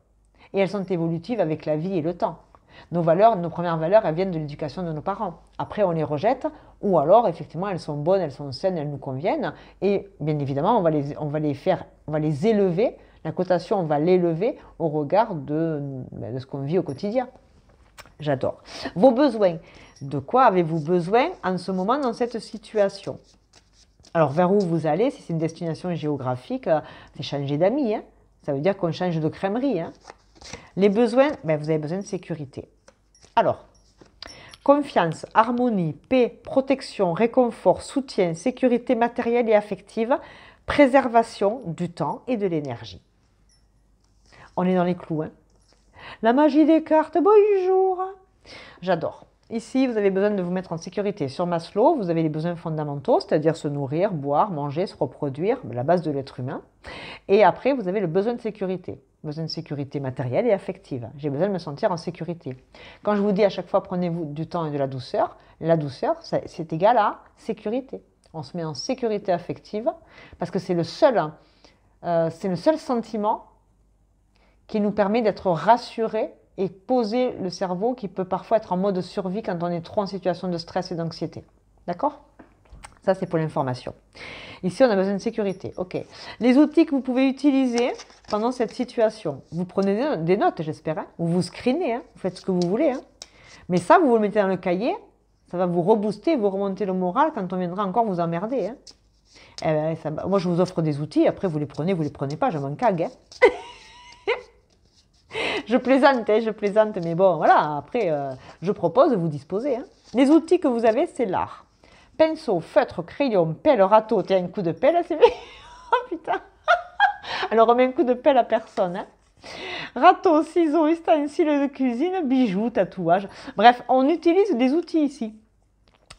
Et elles sont évolutives avec la vie et le temps. Nos valeurs, nos premières valeurs, elles viennent de l'éducation de nos parents. Après, on les rejette, ou alors, effectivement, elles sont bonnes, elles sont saines, elles nous conviennent. Et bien évidemment, on va les élever. La cotation, on va l'élever au regard de ce qu'on vit au quotidien. J'adore. Vos besoins. De quoi avez-vous besoin en ce moment dans cette situation? Alors, vers où vous allez, si c'est une destination géographique, c'est changer d'amis. Hein. Ça veut dire qu'on change de crèmerie. Hein. Les besoins, vous avez besoin de sécurité. Alors, confiance, harmonie, paix, protection, réconfort, soutien, sécurité matérielle et affective, préservation du temps et de l'énergie. On est dans les clous. Hein. La magie des cartes, bonjour. J'adore. Ici, vous avez besoin de vous mettre en sécurité. Sur Maslow, vous avez les besoins fondamentaux, c'est-à-dire se nourrir, boire, manger, se reproduire, la base de l'être humain. Et après, vous avez le besoin de sécurité. Besoin de sécurité matérielle et affective. J'ai besoin de me sentir en sécurité. Quand je vous dis à chaque fois, prenez-vous du temps et de la douceur c'est égal à sécurité. On se met en sécurité affective parce que c'est le seul sentiment qui nous permet d'être rassurés et poser le cerveau qui peut parfois être en mode survie quand on est trop en situation de stress et d'anxiété. D'accord ? Ça, c'est pour l'information. Ici, on a besoin de sécurité. OK. Les outils que vous pouvez utiliser pendant cette situation. Vous prenez des notes, j'espère. Hein, ou vous screenez. Hein, vous faites ce que vous voulez. Hein. Mais ça, vous le mettez dans le cahier. Ça va vous rebooster, vous remonter le moral quand on viendra encore vous emmerder. Hein. Eh ben, moi, je vous offre des outils. Après, vous les prenez pas. Je m'en cague. Hein. Je plaisante, mais bon, voilà, après, je propose, vous disposez. Hein. Les outils que vous avez, c'est l'art. Pinceau, feutre, crayon, pelle, râteau. Tiens, un coup de pelle, c'est bien. Oh putain. Alors, on met un coup de pelle à personne. Hein. Râteau, ciseaux, ustensiles de cuisine, bijoux, tatouages. Bref, on utilise des outils ici.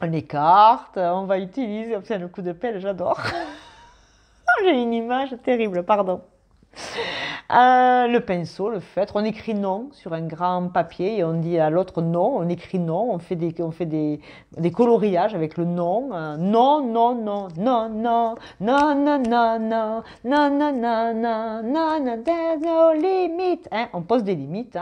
On écarte, on va utiliser... Tiens, le coup de pelle, j'adore. J'ai une image terrible, pardon. Le pinceau, le feutre, on écrit non sur un grand papier et on dit à l'autre non, on écrit non, on fait des coloriages avec le non, non, non, non, non, non, non, non, non, non, non, non, non, non, non, non, there's no limit. Hein, on pose des limites.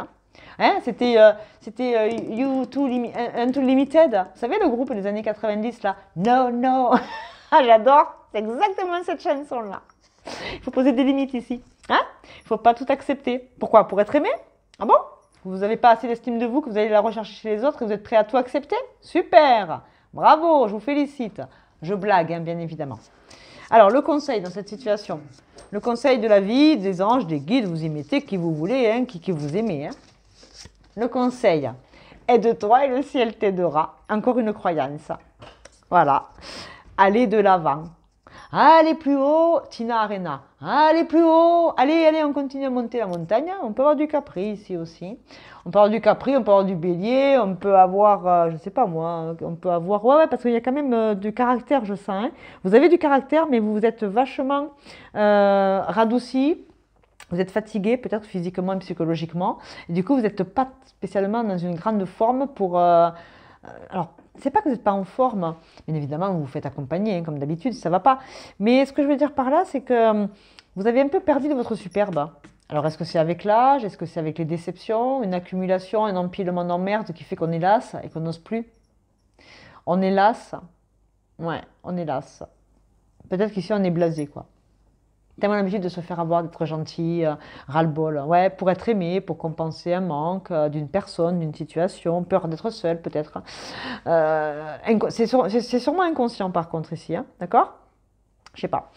Hein, c'était Unto Limited, vous savez le groupe des années 90 là, no, no, j'adore, c'est exactement cette chanson-là. Il faut poser des limites ici. Hein? Il ne faut pas tout accepter. Pourquoi? Pour être aimé? Ah bon? Vous n'avez pas assez d'estime de vous, que vous allez la rechercher chez les autres et vous êtes prêt à tout accepter? Super! Bravo, je vous félicite. Je blague, hein, bien évidemment. Alors, le conseil dans cette situation. Le conseil de la vie, des anges, des guides, vous y mettez qui vous voulez, hein, qui vous aimez. Hein. Le conseil, aide-toi et le ciel t'aidera. Encore une croyance. Voilà. Allez de l'avant. Allez plus haut, Tina Arena. Allez plus haut. Allez, on continue à monter la montagne. On peut avoir du Capri ici aussi. On peut avoir du Capri, on peut avoir du Bélier, on peut avoir, je sais pas moi, on peut avoir... Ouais, parce qu'il y a quand même du caractère, je sens. Hein. Vous avez du caractère, mais vous êtes vachement radouci. Vous êtes fatigué, peut-être physiquement et psychologiquement. Et du coup, vous n'êtes pas spécialement dans une grande forme pour... alors, c'est pas que vous n'êtes pas en forme, bien évidemment, vous vous faites accompagner, hein, comme d'habitude, ça va pas. Mais ce que je veux dire par là, c'est que vous avez un peu perdu de votre superbe. Alors, est-ce que c'est avec l'âge? Est-ce que c'est avec les déceptions? Une accumulation, un empilement d'emmerdes qui fait qu'on est lasse et qu'on n'ose plus? On est lasse. Ouais, on est lasse. Peut-être qu'ici, on est blasé, quoi. Tellement l'habitude de se faire avoir, d'être gentil, ras-le-bol. Ouais, pour être aimé, pour compenser un manque d'une personne, d'une situation, peur d'être seul peut-être. C'est sûrement inconscient par contre ici, hein, d'accord? Je sais pas.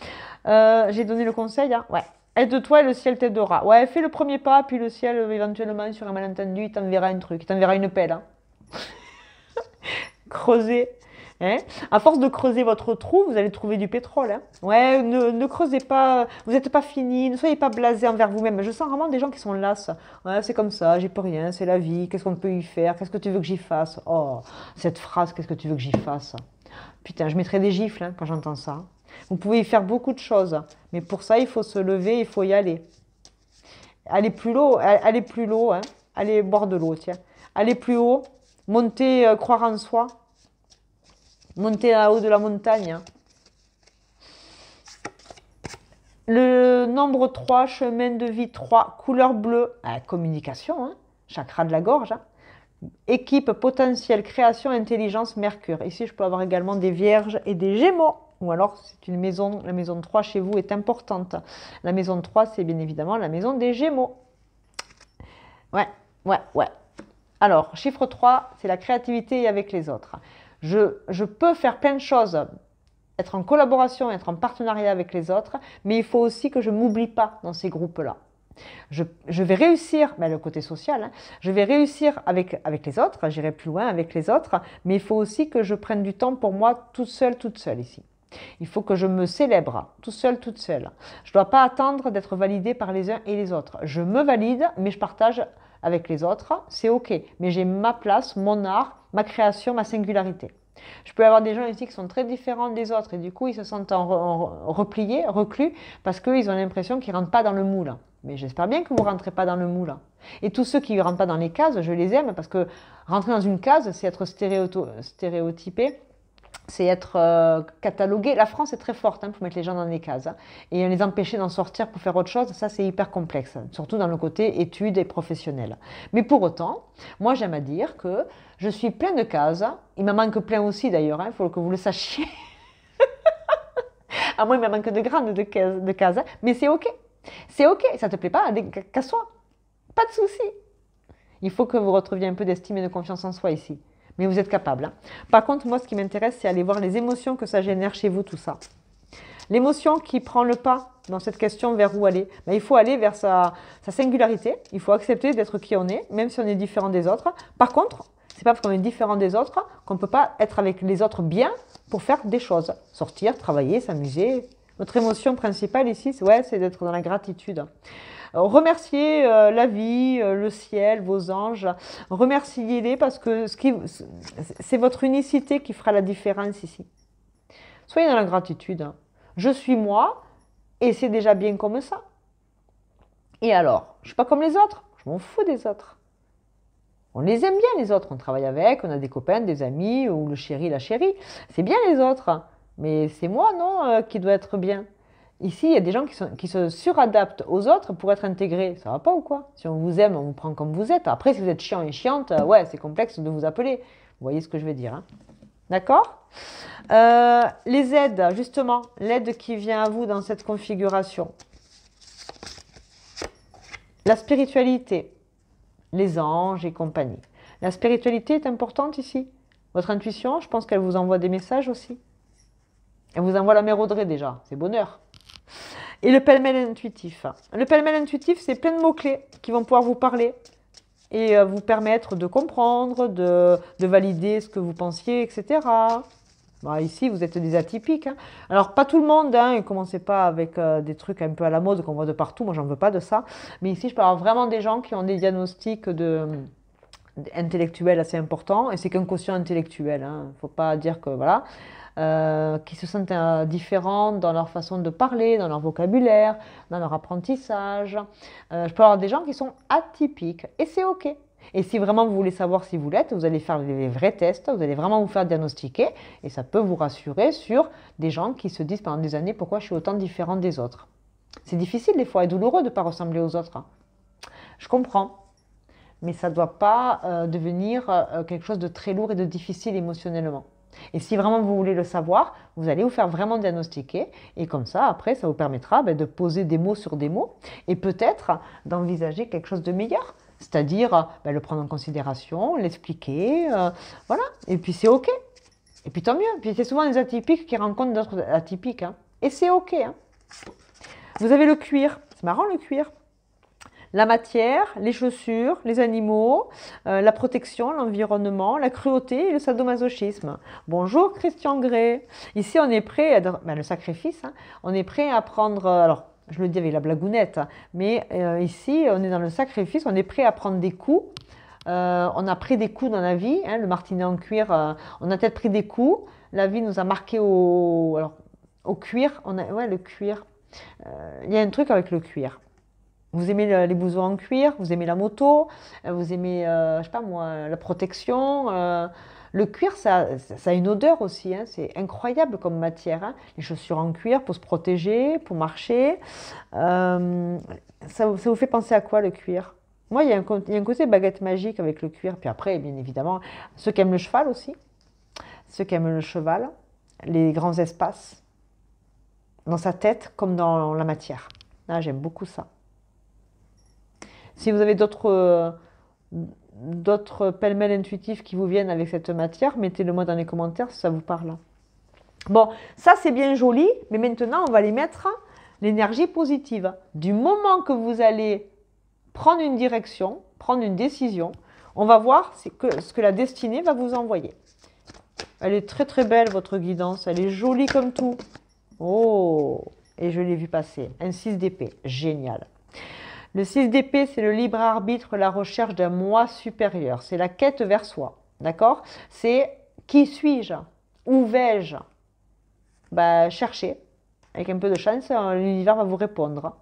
J'ai donné le conseil, hein, ouais. Aide-toi et le ciel t'aidera. Ouais, fais le premier pas, puis le ciel, éventuellement, sur un malentendu, il t'enverra un truc, il t'enverra une pelle. Hein. Creuser Hein, à force de creuser votre trou, vous allez trouver du pétrole. Hein. Ouais, ne creusez pas, vous n'êtes pas fini, ne soyez pas blasé envers vous-même. Je sens vraiment des gens qui sont lasses. Ouais, c'est comme ça, j'y peux rien, c'est la vie, qu'est-ce qu'on peut y faire, qu'est-ce que tu veux que j'y fasse? Oh, cette phrase, qu'est-ce que tu veux que j'y fasse? Putain, je mettrais des gifles hein, quand j'entends ça. Vous pouvez y faire beaucoup de choses, mais pour ça, il faut se lever, il faut y aller. Allez plus haut, hein. Allez boire de l'eau, tiens. Allez plus haut, monter, croire en soi. Monter à haut de la montagne. Le nombre 3, chemin de vie 3, couleur bleue, communication, hein, chakra de la gorge. Hein. Équipe, potentiel, création, intelligence, Mercure. Ici, je peux avoir également des vierges et des gémeaux. Ou alors, c'est une maison, la maison 3 chez vous est importante. La maison 3, c'est bien évidemment la maison des gémeaux. Ouais. Alors, chiffre 3, c'est la créativité avec les autres. Je peux faire plein de choses, être en collaboration, être en partenariat avec les autres, mais il faut aussi que je ne m'oublie pas dans ces groupes-là. Je vais réussir, le côté social, hein, je vais réussir avec les autres, j'irai plus loin avec les autres, mais il faut aussi que je prenne du temps pour moi toute seule ici. Il faut que je me célèbre, toute seule. Je ne dois pas attendre d'être validée par les uns et les autres. Je me valide, mais je partage avec les autres, c'est ok. Mais j'ai ma place, mon art, ma création, ma singularité. Je peux avoir des gens ici qui sont très différents des autres et du coup ils se sentent repliés, reclus, parce qu'ils ont l'impression qu'ils ne rentrent pas dans le moule. Mais j'espère bien que vous ne rentrez pas dans le moule. Et tous ceux qui ne rentrent pas dans les cases, je les aime parce que rentrer dans une case, c'est être stéréotypé. C'est être catalogué. La France est très forte pour mettre les gens dans des cases. Hein, et les empêcher d'en sortir pour faire autre chose, ça c'est hyper complexe. Surtout dans le côté études et professionnel. Mais pour autant, moi j'aime à dire que je suis plein de cases. Il m'en manque plein aussi d'ailleurs, il faut que vous le sachiez. À moi il me manque de grandes de cases. Mais c'est ok. C'est ok. Ça ne te plaît pas, casse-toi. Pas de souci. Il faut que vous retrouviez un peu d'estime et de confiance en soi ici. Mais vous êtes capable. Hein. Par contre, moi, ce qui m'intéresse, c'est aller voir les émotions que ça génère chez vous, tout ça. L'émotion qui prend le pas dans cette question vers où aller, il faut aller vers sa singularité. Il faut accepter d'être qui on est, même si on est différent des autres. Par contre, c'est pas parce qu'on est différent des autres qu'on ne peut pas être avec les autres bien pour faire des choses. Sortir, travailler, s'amuser. Notre émotion principale ici, c'est d'être dans la gratitude. Remerciez la vie, le ciel, vos anges. Remerciez-les parce que c'est votre unicité qui fera la différence ici. Soyez dans la gratitude. Je suis moi et c'est déjà bien comme ça. Et alors, je ne suis pas comme les autres. Je m'en fous des autres. On les aime bien les autres. On travaille avec, on a des copains, des amis ou le chéri, la chérie. C'est bien les autres. Mais c'est moi, non, qui dois être bien. Ici, il y a des gens qui se suradaptent aux autres pour être intégrés. Ça va pas ou quoi? Si on vous aime, on vous prend comme vous êtes. Après, si vous êtes chiant et chiante, c'est complexe de vous appeler. Vous voyez ce que je veux dire. Hein? D'accord? Les aides, justement, l'aide qui vient à vous dans cette configuration. La spiritualité, les anges et compagnie. La spiritualité est importante ici. Votre intuition, je pense qu'elle vous envoie des messages aussi. Elle vous envoie la mer Audrey déjà, c'est bonheur. Et le pêle-mêle intuitif. Le pêle-mêle intuitif, c'est plein de mots-clés qui vont pouvoir vous parler et vous permettre de comprendre, de valider ce que vous pensiez, etc. Ici, vous êtes des atypiques. Hein. Alors, pas tout le monde, ne commencez pas avec des trucs un peu à la mode qu'on voit de partout. Moi, j'en veux pas de ça. Mais ici, je parle vraiment des gens qui ont des diagnostics intellectuels assez importants. Et c'est qu'un quotient intellectuel. Il ne faut pas dire que, voilà... qui se sentent différents dans leur façon de parler, dans leur vocabulaire, dans leur apprentissage. Je peux avoir des gens qui sont atypiques et c'est ok. Et si vraiment vous voulez savoir si vous l'êtes, vous allez faire les vrais tests, vous allez vraiment vous faire diagnostiquer et ça peut vous rassurer sur des gens qui se disent pendant des années pourquoi je suis autant différent des autres. C'est difficile des fois et douloureux de ne pas ressembler aux autres. Je comprends. Mais ça ne doit pas devenir quelque chose de très lourd et de difficile émotionnellement. Et si vraiment vous voulez le savoir, vous allez vous faire vraiment diagnostiquer et comme ça, après, ça vous permettra de poser des mots sur des mots et peut-être d'envisager quelque chose de meilleur, c'est-à-dire le prendre en considération, l'expliquer, voilà, et puis c'est ok. Et puis tant mieux, puis c'est souvent les atypiques qui rencontrent d'autres atypiques, hein. Et c'est ok. Hein. Vous avez le cuir, c'est marrant le cuir. La matière, les chaussures, les animaux, la protection, l'environnement, la cruauté et le sadomasochisme. Bonjour Christian Grey. Ici, on est prêt, le sacrifice, hein, on est prêt à prendre, alors je le dis avec la blagounette, hein, mais ici, on est dans le sacrifice, on est prêt à prendre des coups. On a pris des coups dans la vie, hein, le martinet en cuir, on a peut-être pris des coups. La vie nous a marqué au cuir. Ouais, le cuir. Il y a un truc avec le cuir. Vous aimez les blousons en cuir, vous aimez la moto, vous aimez, je sais pas moi, la protection. Le cuir, ça a une odeur aussi, hein, c'est incroyable comme matière. Hein. Les chaussures en cuir pour se protéger, pour marcher. Ça vous fait penser à quoi le cuir? Moi, il y a un côté baguette magique avec le cuir. Puis après, bien évidemment, ceux qui aiment le cheval aussi. Ceux qui aiment le cheval, les grands espaces, dans sa tête comme dans la matière. Là, j'aime beaucoup ça. Si vous avez d'autres pêle-mêle intuitifs qui vous viennent avec cette matière, mettez-le moi dans les commentaires si ça vous parle. Bon, ça c'est bien joli, mais maintenant on va les mettre l'énergie positive. Du moment que vous allez prendre une direction, prendre une décision, on va voir ce que la destinée va vous envoyer. Elle est très très belle votre guidance, elle est jolie comme tout. Oh, et je l'ai vu passer, un 6 d'épée, génial. Le 6 d'épée, c'est le libre arbitre, la recherche d'un moi supérieur. C'est la quête vers soi, d'accord? C'est qui suis-je? Où vais-je? Cherchez. Avec un peu de chance, l'univers va vous répondre.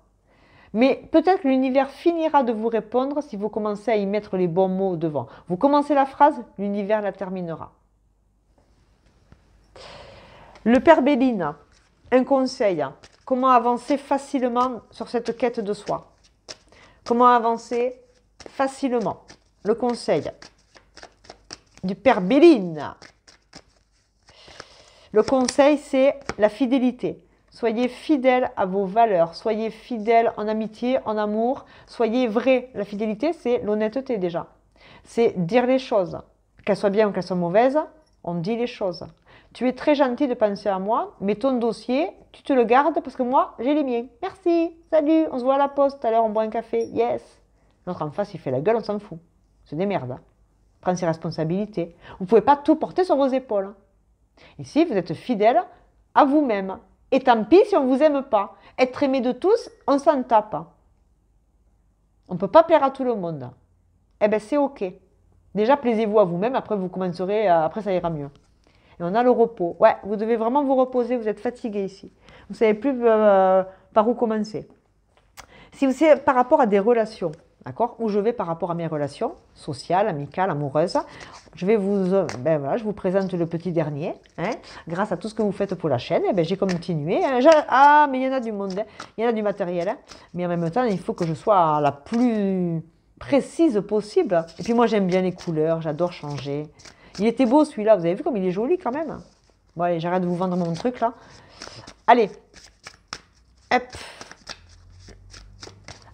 Mais peut-être que l'univers finira de vous répondre si vous commencez à y mettre les bons mots devant. Vous commencez la phrase, l'univers la terminera. Le Père Béline, un conseil. Comment avancer facilement sur cette quête de soi? Comment avancer facilement? Le conseil du Père Béline. Le conseil, c'est la fidélité. Soyez fidèle à vos valeurs. Soyez fidèle en amitié, en amour. Soyez vrai. La fidélité, c'est l'honnêteté déjà. C'est dire les choses. Qu'elles soient bien ou qu'elles soient mauvaises, on dit les choses. Tu es très gentil de penser à moi, mais ton dossier, tu te le gardes parce que moi, j'ai les miens. Merci, salut, on se voit à la poste, tout à l'heure on boit un café, yes. L'autre en face, il fait la gueule, on s'en fout. C'est des merdes. Hein. Prends ses responsabilités. Vous ne pouvez pas tout porter sur vos épaules. Ici, vous êtes fidèle à vous-même. Et tant pis si on ne vous aime pas. Être aimé de tous, on s'en tape. On ne peut pas plaire à tout le monde. Eh bien, c'est OK. Déjà, plaisez-vous à vous-même, après vous commencerez, après ça ira mieux. Et on a le repos. Ouais, vous devez vraiment vous reposer, vous êtes fatigué ici. Vous ne savez plus par où commencer. Si c'est par rapport à des relations, d'accord, où je vais par rapport à mes relations sociales, amicales, amoureuses, je vais je vous présente le petit dernier. Hein. Grâce à tout ce que vous faites pour la chaîne, j'ai continué. Hein. Mais il y en a du monde, hein. Il y en a du matériel. Hein. Mais en même temps, il faut que je sois la plus précise possible. Et puis moi, j'aime bien les couleurs, j'adore changer. Il était beau celui-là, vous avez vu comme il est joli quand même. Bon allez, j'arrête de vous vendre mon truc là. Allez, hop.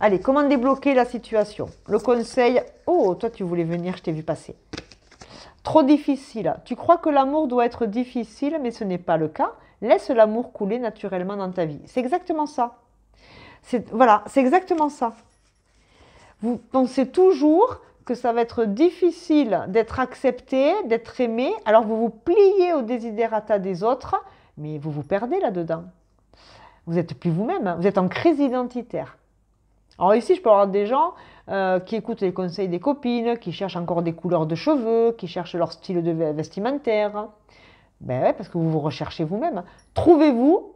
Allez, comment débloquer la situation? Le conseil, oh toi tu voulais venir, je t'ai vu passer. Trop difficile. Tu crois que l'amour doit être difficile, mais ce n'est pas le cas. Laisse l'amour couler naturellement dans ta vie. C'est exactement ça. Voilà, c'est exactement ça. Vous pensez toujours que ça va être difficile d'être accepté, d'être aimé, alors vous vous pliez aux desiderata des autres, mais vous vous perdez là-dedans. Vous n'êtes plus vous-même, vous êtes en crise identitaire. Alors ici, je peux avoir des gens qui écoutent les conseils des copines, qui cherchent encore des couleurs de cheveux, qui cherchent leur style de vestimentaire. Ben ouais, parce que vous vous recherchez vous-même. Trouvez-vous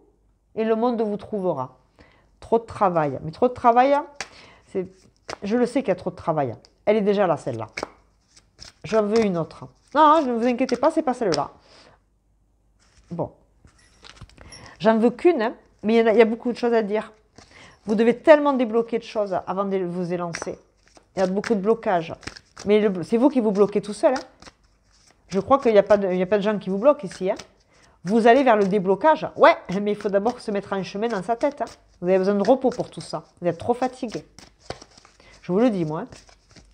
et le monde vous trouvera. Trop de travail. Mais trop de travail, je le sais qu'il y a trop de travail. Elle est déjà là, celle-là. J'en veux une autre. Non, ne vous inquiétez pas, c'est pas celle-là. Bon. J'en veux qu'une, hein, mais il y a beaucoup de choses à dire. Vous devez tellement débloquer de choses avant de vous élancer. Il y a beaucoup de blocages. Mais c'est vous qui vous bloquez tout seul. Hein. Je crois qu'il n'y a pas de gens qui vous bloquent ici. Hein. Vous allez vers le déblocage. Ouais, mais il faut d'abord se mettre en chemin dans sa tête. Hein. Vous avez besoin de repos pour tout ça. Vous êtes trop fatigué. Je vous le dis, moi. Hein.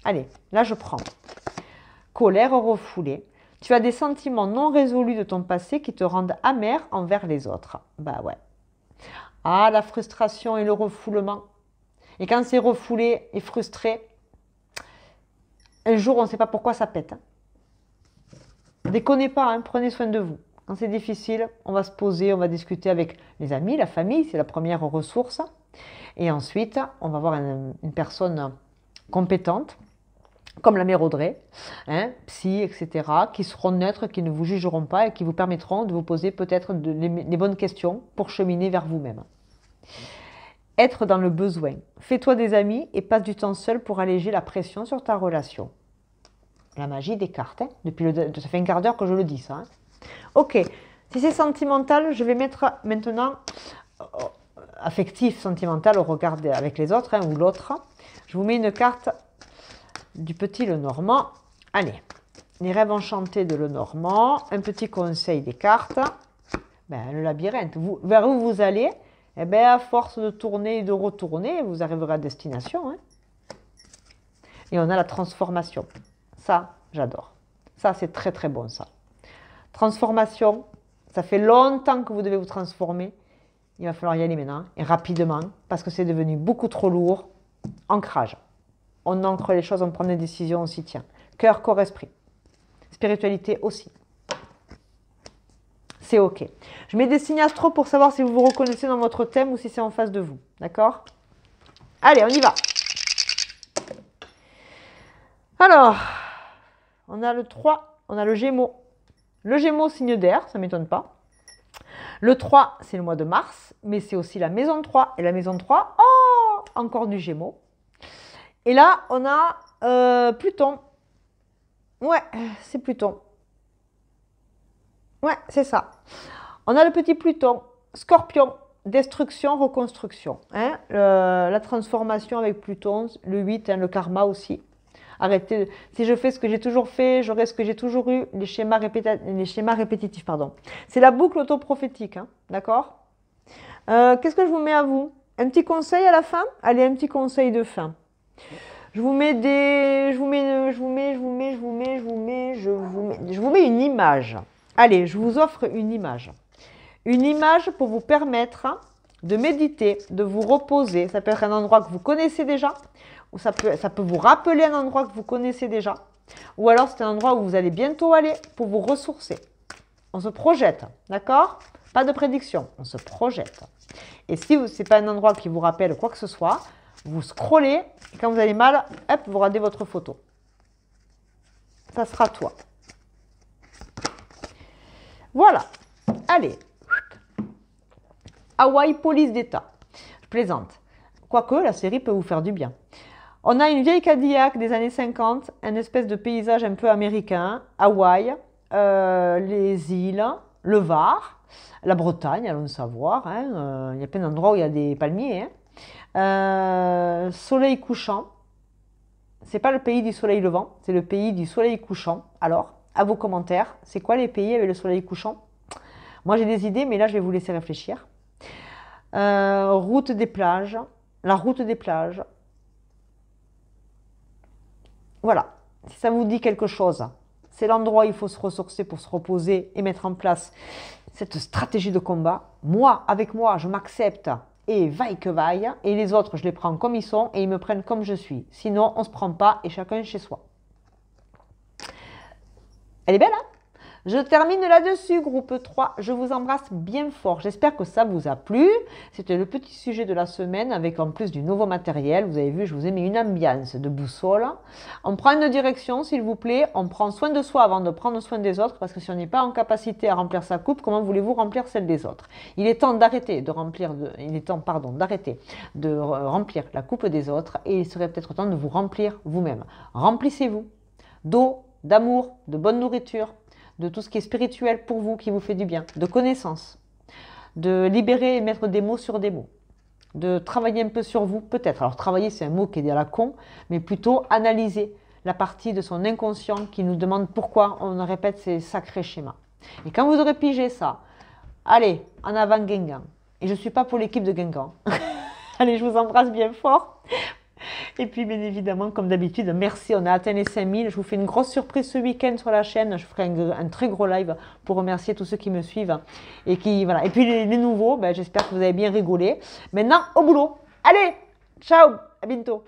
Allez, là je prends. Colère refoulée. Tu as des sentiments non résolus de ton passé qui te rendent amer envers les autres. Bah ouais. Ah, la frustration et le refoulement. Et quand c'est refoulé et frustré, un jour, on ne sait pas pourquoi ça pète. Déconnez pas, hein, prenez soin de vous. Quand c'est difficile, on va se poser, on va discuter avec les amis, la famille, c'est la première ressource. Et ensuite, on va voir une personne compétente, comme la mère Audrey, hein, psy, etc., qui seront neutres, qui ne vous jugeront pas et qui vous permettront de vous poser peut-être les bonnes questions pour cheminer vers vous-même. Être dans le besoin. Fais-toi des amis et passe du temps seul pour alléger la pression sur ta relation. La magie des cartes. Hein. Ça fait un quart d'heure que je le dis, ça. Hein. Ok. Si c'est sentimental, je vais mettre maintenant affectif, sentimental au regard avec les autres, hein, ou l'autre. Je vous mets une carte du petit Lenormand. Allez. Les rêves enchantés de Lenormand. Un petit conseil des cartes. Ben, le labyrinthe. Vers où vous allez? Eh bien, à force de tourner et de retourner, vous arriverez à destination. Hein. Et on a la transformation. Ça, j'adore. Ça, c'est très, très bon, ça. Transformation, ça fait longtemps que vous devez vous transformer. Il va falloir y aller maintenant, et rapidement, parce que c'est devenu beaucoup trop lourd. Ancrage. On ancre les choses, on prend des décisions, on s'y tient. Cœur, corps, esprit. Spiritualité aussi. C'est OK. Je mets des signes astro pour savoir si vous vous reconnaissez dans votre thème ou si c'est en face de vous. D'accord? Allez, on y va. Alors, on a le 3, on a le Gémeaux. Le Gémeaux, signe d'air, ça ne m'étonne pas. Le 3, c'est le mois de mars, mais c'est aussi la maison 3. Et la maison 3, oh, encore du Gémeaux. Et là, on a Pluton. Ouais, c'est Pluton. Ouais, c'est ça. On a le petit Pluton, Scorpion, destruction, reconstruction. Hein, la transformation avec Pluton, le 8, hein, le karma aussi. Arrêtez. Si je fais ce que j'ai toujours fait, j'aurai ce que j'ai toujours eu, les schémas répétitifs. Pardon. C'est la boucle autoprophétique, hein, d'accord? Qu'est-ce que je vous mets à vous? Un petit conseil à la fin? Allez, un petit conseil de fin. Je vous mets une image. Allez, je vous offre une image. Une image pour vous permettre de méditer, de vous reposer. Ça peut être un endroit que vous connaissez déjà, ou ça peut vous rappeler un endroit que vous connaissez déjà, ou alors c'est un endroit où vous allez bientôt aller pour vous ressourcer. On se projette, d'accord? Pas de prédiction, on se projette. Et si ce n'est pas un endroit qui vous rappelle quoi que ce soit, vous scrollez, et quand vous avez mal, hop, vous regardez votre photo. Ça sera toi. Voilà. Allez. Hawaï, police d'État. Je plaisante. Quoique, la série peut vous faire du bien. On a une vieille Cadillac des années 50, un espèce de paysage un peu américain, Hawaï, les îles, le Var, la Bretagne, allons le savoir. Hein, il y a plein d'endroits où il y a des palmiers. Hein. Soleil couchant. C'est pas le pays du soleil levant, c'est le pays du soleil couchant. Alors, à vos commentaires, c'est quoi les pays avec le soleil couchant? Moi, j'ai des idées, mais là, je vais vous laisser réfléchir. Route des plages, la route des plages. Voilà, si ça vous dit quelque chose, c'est l'endroit où il faut se ressourcer pour se reposer et mettre en place cette stratégie de combat. Moi, avec moi, je m'accepte et vaille que vaille, et les autres, je les prends comme ils sont et ils me prennent comme je suis. Sinon, on ne se prend pas et chacun chez soi. Elle est belle, hein? Je termine là-dessus, groupe 3. Je vous embrasse bien fort. J'espère que ça vous a plu. C'était le petit sujet de la semaine avec en plus du nouveau matériel. Vous avez vu, je vous ai mis une ambiance de boussole. On prend une direction, s'il vous plaît. On prend soin de soi avant de prendre soin des autres parce que si on n'est pas en capacité à remplir sa coupe, comment voulez-vous remplir celle des autres? Il est temps d'arrêter de remplir la coupe des autres et il serait peut-être temps de vous remplir vous-même. Remplissez-vous d'eau, d'amour, de bonne nourriture, de tout ce qui est spirituel pour vous, qui vous fait du bien, de connaissances, de libérer et mettre des mots sur des mots, de travailler un peu sur vous, peut-être. Alors travailler, c'est un mot qui est à la con, mais plutôt analyser la partie de son inconscient qui nous demande pourquoi on répète ces sacrés schémas. Et quand vous aurez pigé ça, allez, en avant Guingamp. Et je ne suis pas pour l'équipe de Guingamp. Allez, je vous embrasse bien fort. Et puis, bien évidemment, comme d'habitude, merci, on a atteint les 5000. Je vous fais une grosse surprise ce week-end sur la chaîne. Je ferai un très gros live pour remercier tous ceux qui me suivent. Et, voilà. Et puis, les nouveaux, ben, j'espère que vous avez bien rigolé. Maintenant, au boulot. Allez, Ciao, à bientôt.